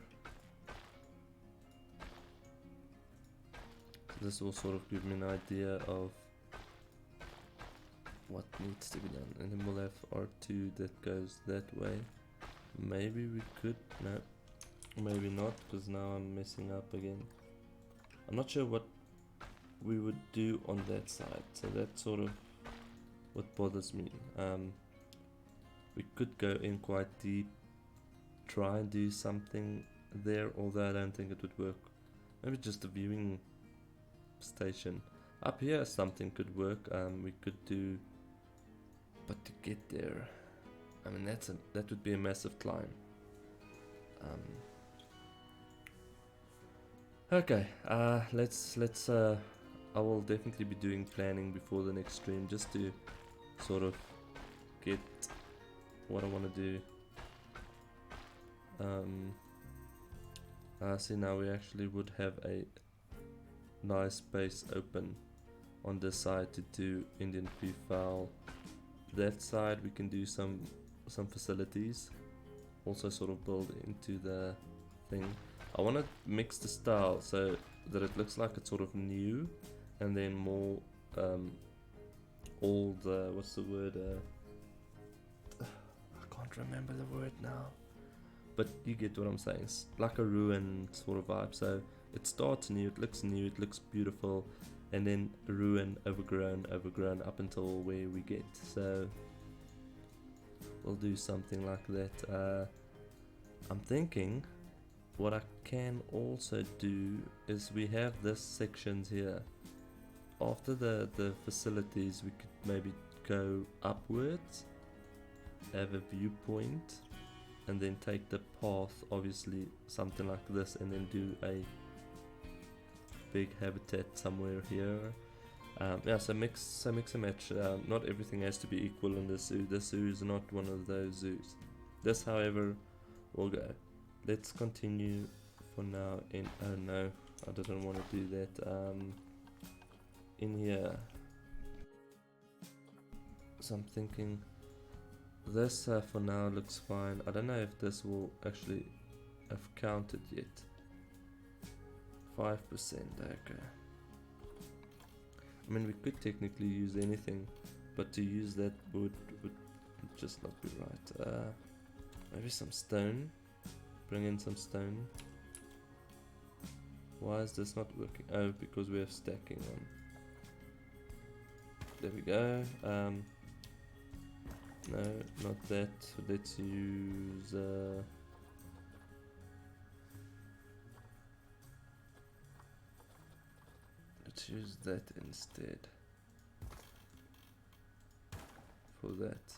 So this will sort of give me an idea of what needs to be done. And then we'll have R2 that goes that way. Maybe we could, no, maybe not, because now I'm messing up again. I'm not sure what we would do on that side, so that's sort of what bothers me. We could go in quite deep, try and do something there, although I don't think it would work. Maybe just a viewing station up here. Something could work. We could do, but to get there, I mean that would be a massive climb. Okay, let's I will definitely be doing planning before the next stream, just to sort of get what I want to do. See, now we actually would have a nice space open on this side to do Indian peafowl. That side we can do some facilities, also sort of build into the thing. I want to mix the style so that it looks like it's sort of new and then more old, what's the word? I can't remember the word now. But you get what I'm saying. It's like a ruin sort of vibe. So it starts new, it looks beautiful, and then ruin, overgrown up until where we get. So we'll do something like that. I'm thinking what I can also do is we have this sections here. After the facilities, we could maybe go upwards, have a viewpoint, and then take the path, obviously something like this, and then do a big habitat somewhere here. Yeah, so mix and match. Not everything has to be equal in the zoo. The zoo is not one of those zoos. This, however, will go. Let's continue for now in, oh no, I didn't want to do that. In here, so I'm thinking this for now looks fine. I don't know if this will actually have counted yet. 5%, okay. I mean, we could technically use anything, but to use that would just not be right. Maybe some stone. Bring in some stone. Why is this not working? Oh, because we have stacking on. There we go. No, not that. Let's use let's use that instead for that.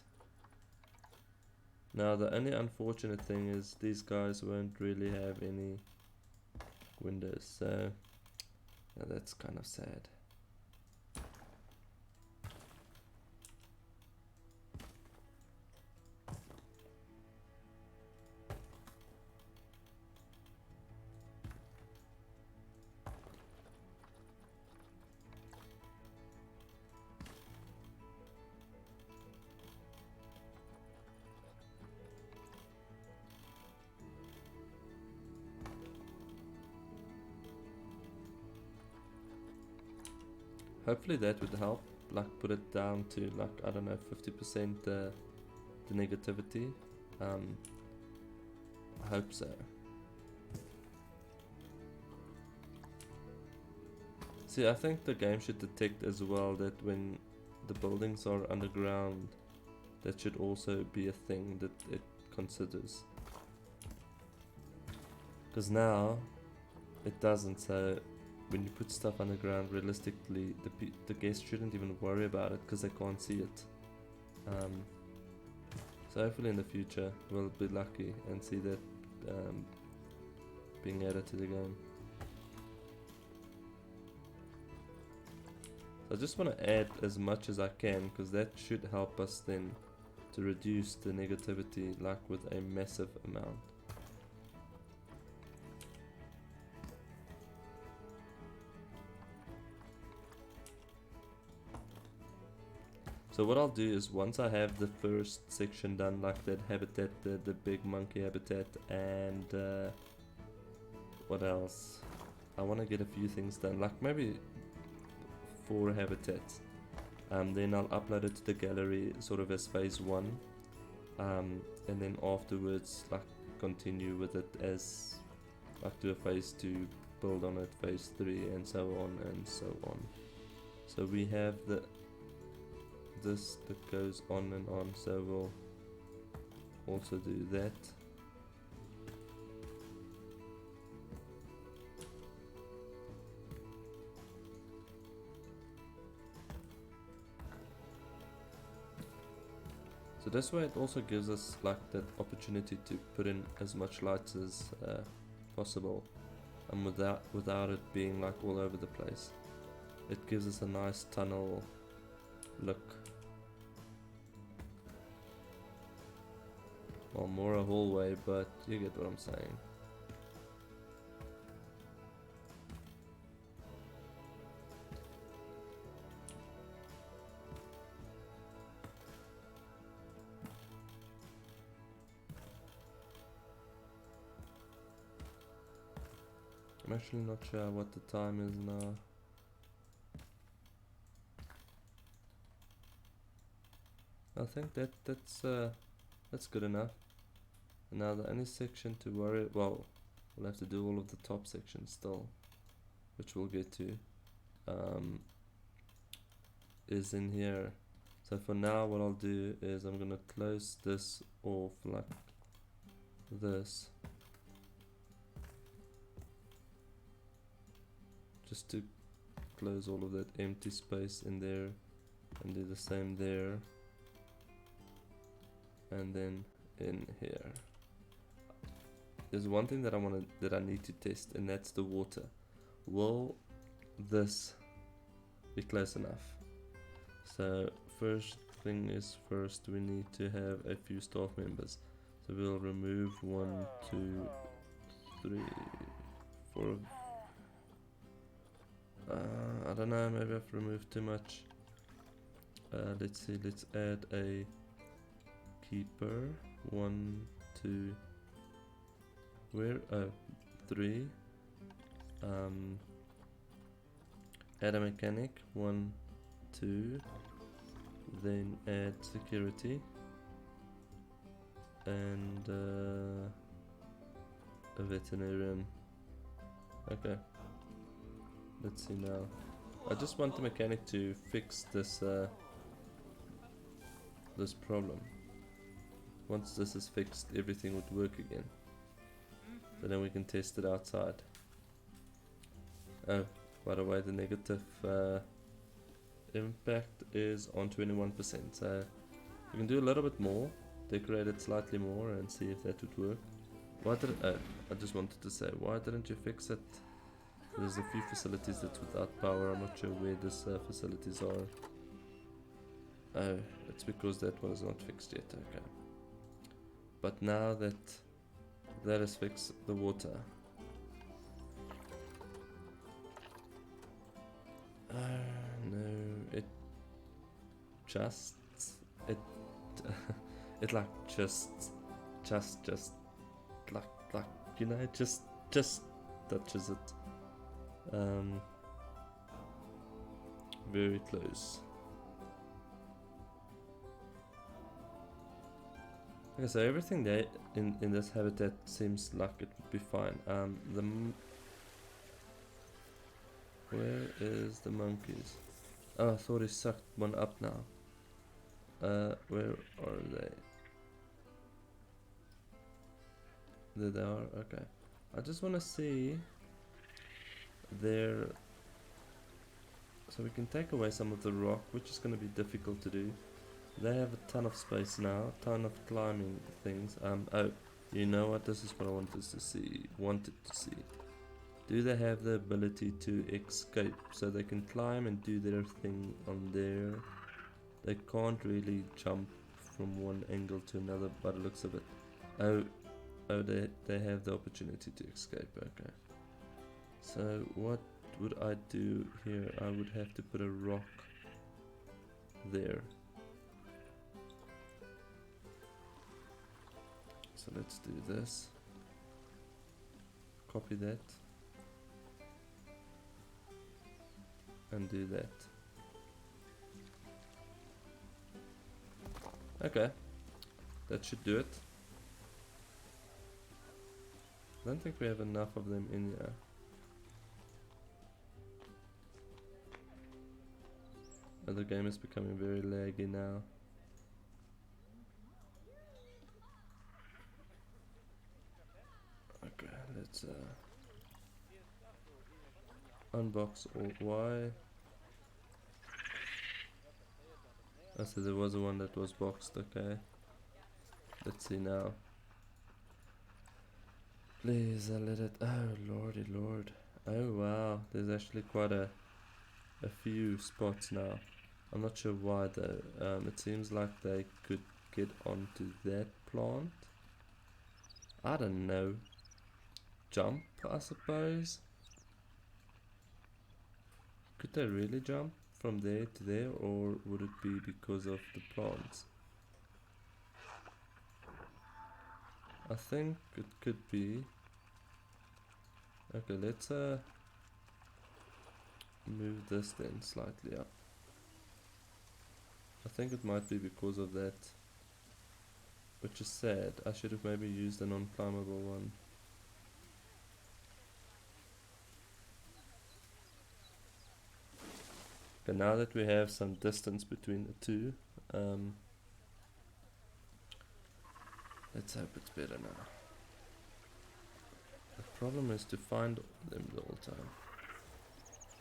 Now the only unfortunate thing is these guys won't really have any windows, so yeah, that's kind of sad. Hopefully that would help, like put it down to like, I don't know, 50% the negativity. I hope so. See, I think the game should detect as well that when the buildings are underground, that should also be a thing that it considers. Because now it doesn't, so when you put stuff underground, realistically, the guests shouldn't even worry about it because they can't see it. So hopefully in the future we'll be lucky and see that being added to the game. So I just want to add as much as I can because that should help us then to reduce the negativity, like with a massive amount. So what I'll do is once I have the first section done, like that habitat, the big monkey habitat, and what else? I want to get a few things done, like maybe 4 habitats. Then I'll upload it to the gallery sort of as phase 1, and then afterwards like continue with it as like do a phase 2, build on it, phase 3, and so on and so on. So we have this that goes on and on, so we'll also do that. So this way it also gives us like that opportunity to put in as much lights as possible, and without it being like all over the place. It gives us a nice tunnel look. Well, more a hallway, but you get what I'm saying. I'm actually not sure what the time is now. I think that's good enough. And now the only section to worry, well, we'll have to do all of the top sections still, which we'll get to, is in here. So for now what I'll do is I'm gonna close this off like this, just to close all of that empty space in there, and do the same there, and then in here. There's one thing that I need to test, and that's the water. Will this be close enough? So first thing is first, we need to have a few staff members. So we'll remove 1, 2, 3, 4. I don't know, maybe I've removed too much. Let's see, let's add a keeper. 1, 2, where? 3. Add a mechanic. 1, 2. Then add security. And a veterinarian. Okay. Let's see now. I just want the mechanic to fix this this problem. Once this is fixed, everything would work again. So then we can test it outside. Oh, by the way, the negative impact is on 21%. So we can do a little bit more, decorate it slightly more, and see if that would work. Why did I just wanted to say, why didn't you fix it? There's a few facilities that's without power. I'm not sure where these facilities are. Oh, it's because that one is not fixed yet. Okay. But now that that is fixed, the water. No, it just it it like just like you know, just touches it. Very close. Okay, so everything there in this habitat seems like it would be fine. Where is the monkeys? Oh, I thought he sucked one up now. Where are they? There they are. Okay. I just want to see their. So we can take away some of the rock, which is going to be difficult to do. They have a ton of space now, ton of climbing things. Oh, you know what? This is what I wanted to see. Do they have the ability to escape? So they can climb and do their thing on there. They can't really jump from one angle to another by the looks of it. Oh, they have the opportunity to escape. Okay. So what would I do here? I would have to put a rock there. So let's do this. Copy that. And do that. Okay. That should do it. I don't think we have enough of them in here. Oh, the game is becoming very laggy now. Okay, let's unbox Alt Y. Oh, so there was one that was boxed. Okay. Let's see now. Please let it. Oh lordy lord. Oh wow. There's actually quite a few spots now. I'm not sure why though. It seems like they could get onto that plant. I don't know. Jump, I suppose. Could they really jump from there to there, or would it be because of the plants? I think it could be. Okay, let's move this then slightly up. I think it might be because of that, which is sad. I should have maybe used a non-climbable one. Okay, now that we have some distance between the two, let's hope it's better now. The problem is to find them the whole time.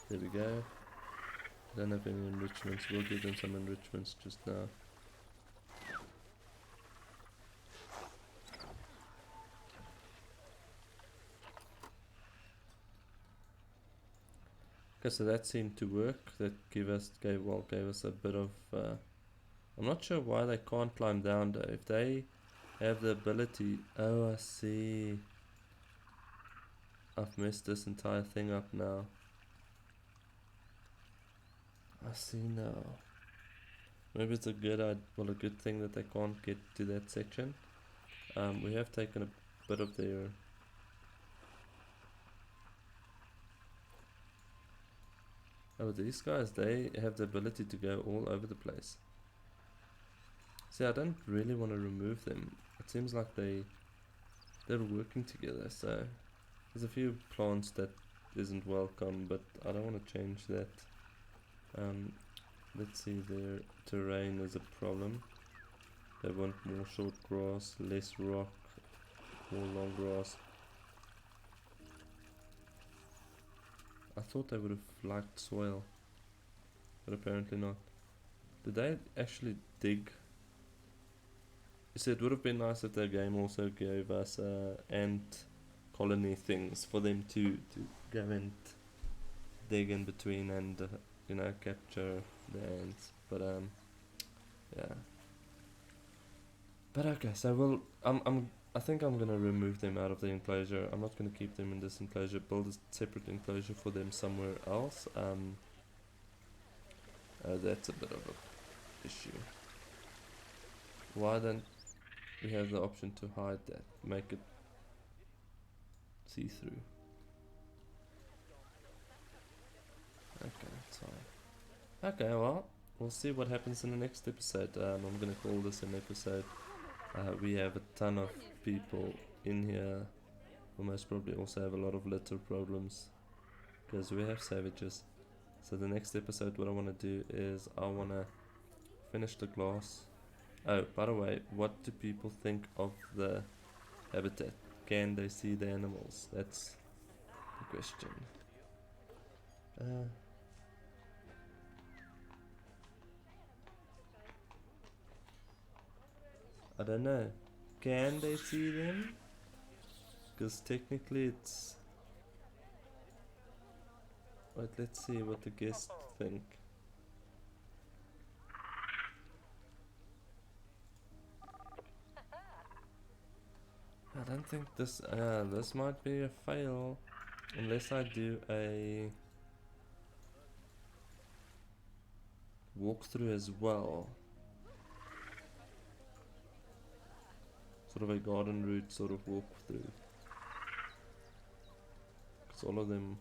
There we go. Don't have any enrichments. We'll give them some enrichments just now. Okay, so that seemed to work. That gave us a bit of. I'm not sure why they can't climb down though. If they have the ability. Oh, I see. I've messed this entire thing up now. I see now. Maybe it's a good thing that they can't get to that section. We have taken a bit of their. Oh, these guys, they have the ability to go all over the place. See, I don't really want to remove them. It seems like they're working together, so there's a few plants that isn't welcome, but I don't want to change that. Let's see, their terrain is a problem. They want more short grass, less rock, more long grass. I thought they would have liked soil, but apparently not. Did they actually dig? You see, it would have been nice if the game also gave us ant colony things for them to go and dig in between and capture the ants. But yeah. But okay, so I think I'm gonna remove them out of the enclosure. I'm not gonna keep them in this enclosure. Build a separate enclosure for them somewhere else. That's a bit of a issue. Why don't we have the option to hide that? Make it see-through. Okay, that's fine. Okay, well, we'll see what happens in the next episode. I'm gonna call this an episode. We have a ton of people in here. We'll most probably also have a lot of litter problems because we have savages. So the next episode, what I want to do is I want to finish the glass. Oh, by the way, what do people think of the habitat? Can they see the animals? That's the question. I don't know. Can they see them? Because technically it's... Wait, let's see what the guests think. I don't think this... this might be a fail. Unless I do a... walkthrough as well. Sort of a garden route sort of walkthrough. Because all of them...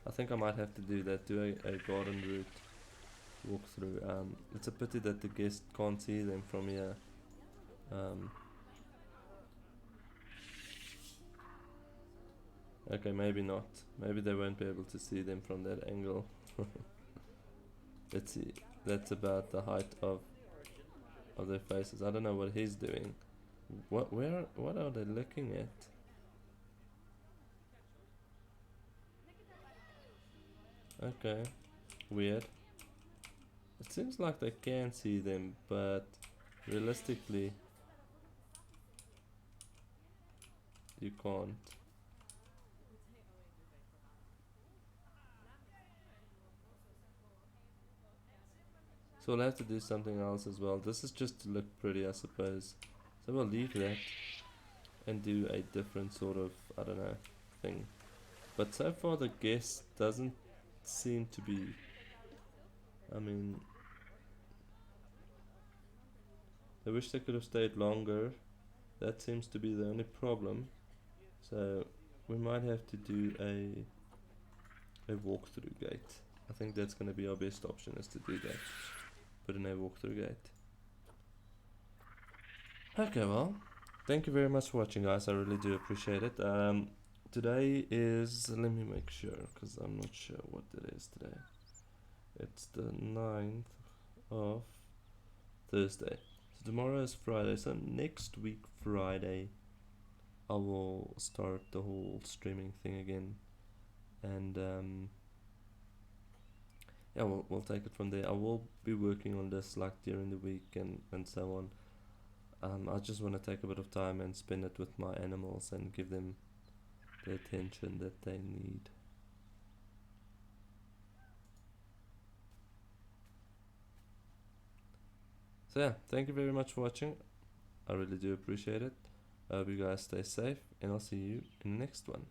I think I might have to do that, do a garden route walkthrough. It's a pity that the guest can't see them from here. Okay, maybe not. Maybe they won't be able to see them from that angle. Let's see. That's about the height of their faces. I don't know what he's doing. What are they looking at? Okay, weird. It seems like they can see them, but realistically you can't. So we'll have to do something else as well. This is just to look pretty, I suppose. So we'll leave that and do a different sort of, I don't know, thing. But so far the guest doesn't seem to be, I mean, I wish they could have stayed longer. That seems to be the only problem. So we might have to do a walkthrough gate. I think that's going to be our best option, is to do that. put in a walkthrough gate. Okay, well, thank you very much for watching, guys. I really do appreciate it. Today is, let me make sure, because I'm not sure what it is today. It's the 9th of Thursday. So tomorrow is Friday, so next week Friday I will start the whole streaming thing again, and yeah, we'll take it from there. I will be working on this like during the week and so on. I just want to take a bit of time and spend it with my animals and give them the attention that they need. So yeah, thank you very much for watching. I really do appreciate it. I hope you guys stay safe, and I'll see you in the next one.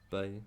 Bye.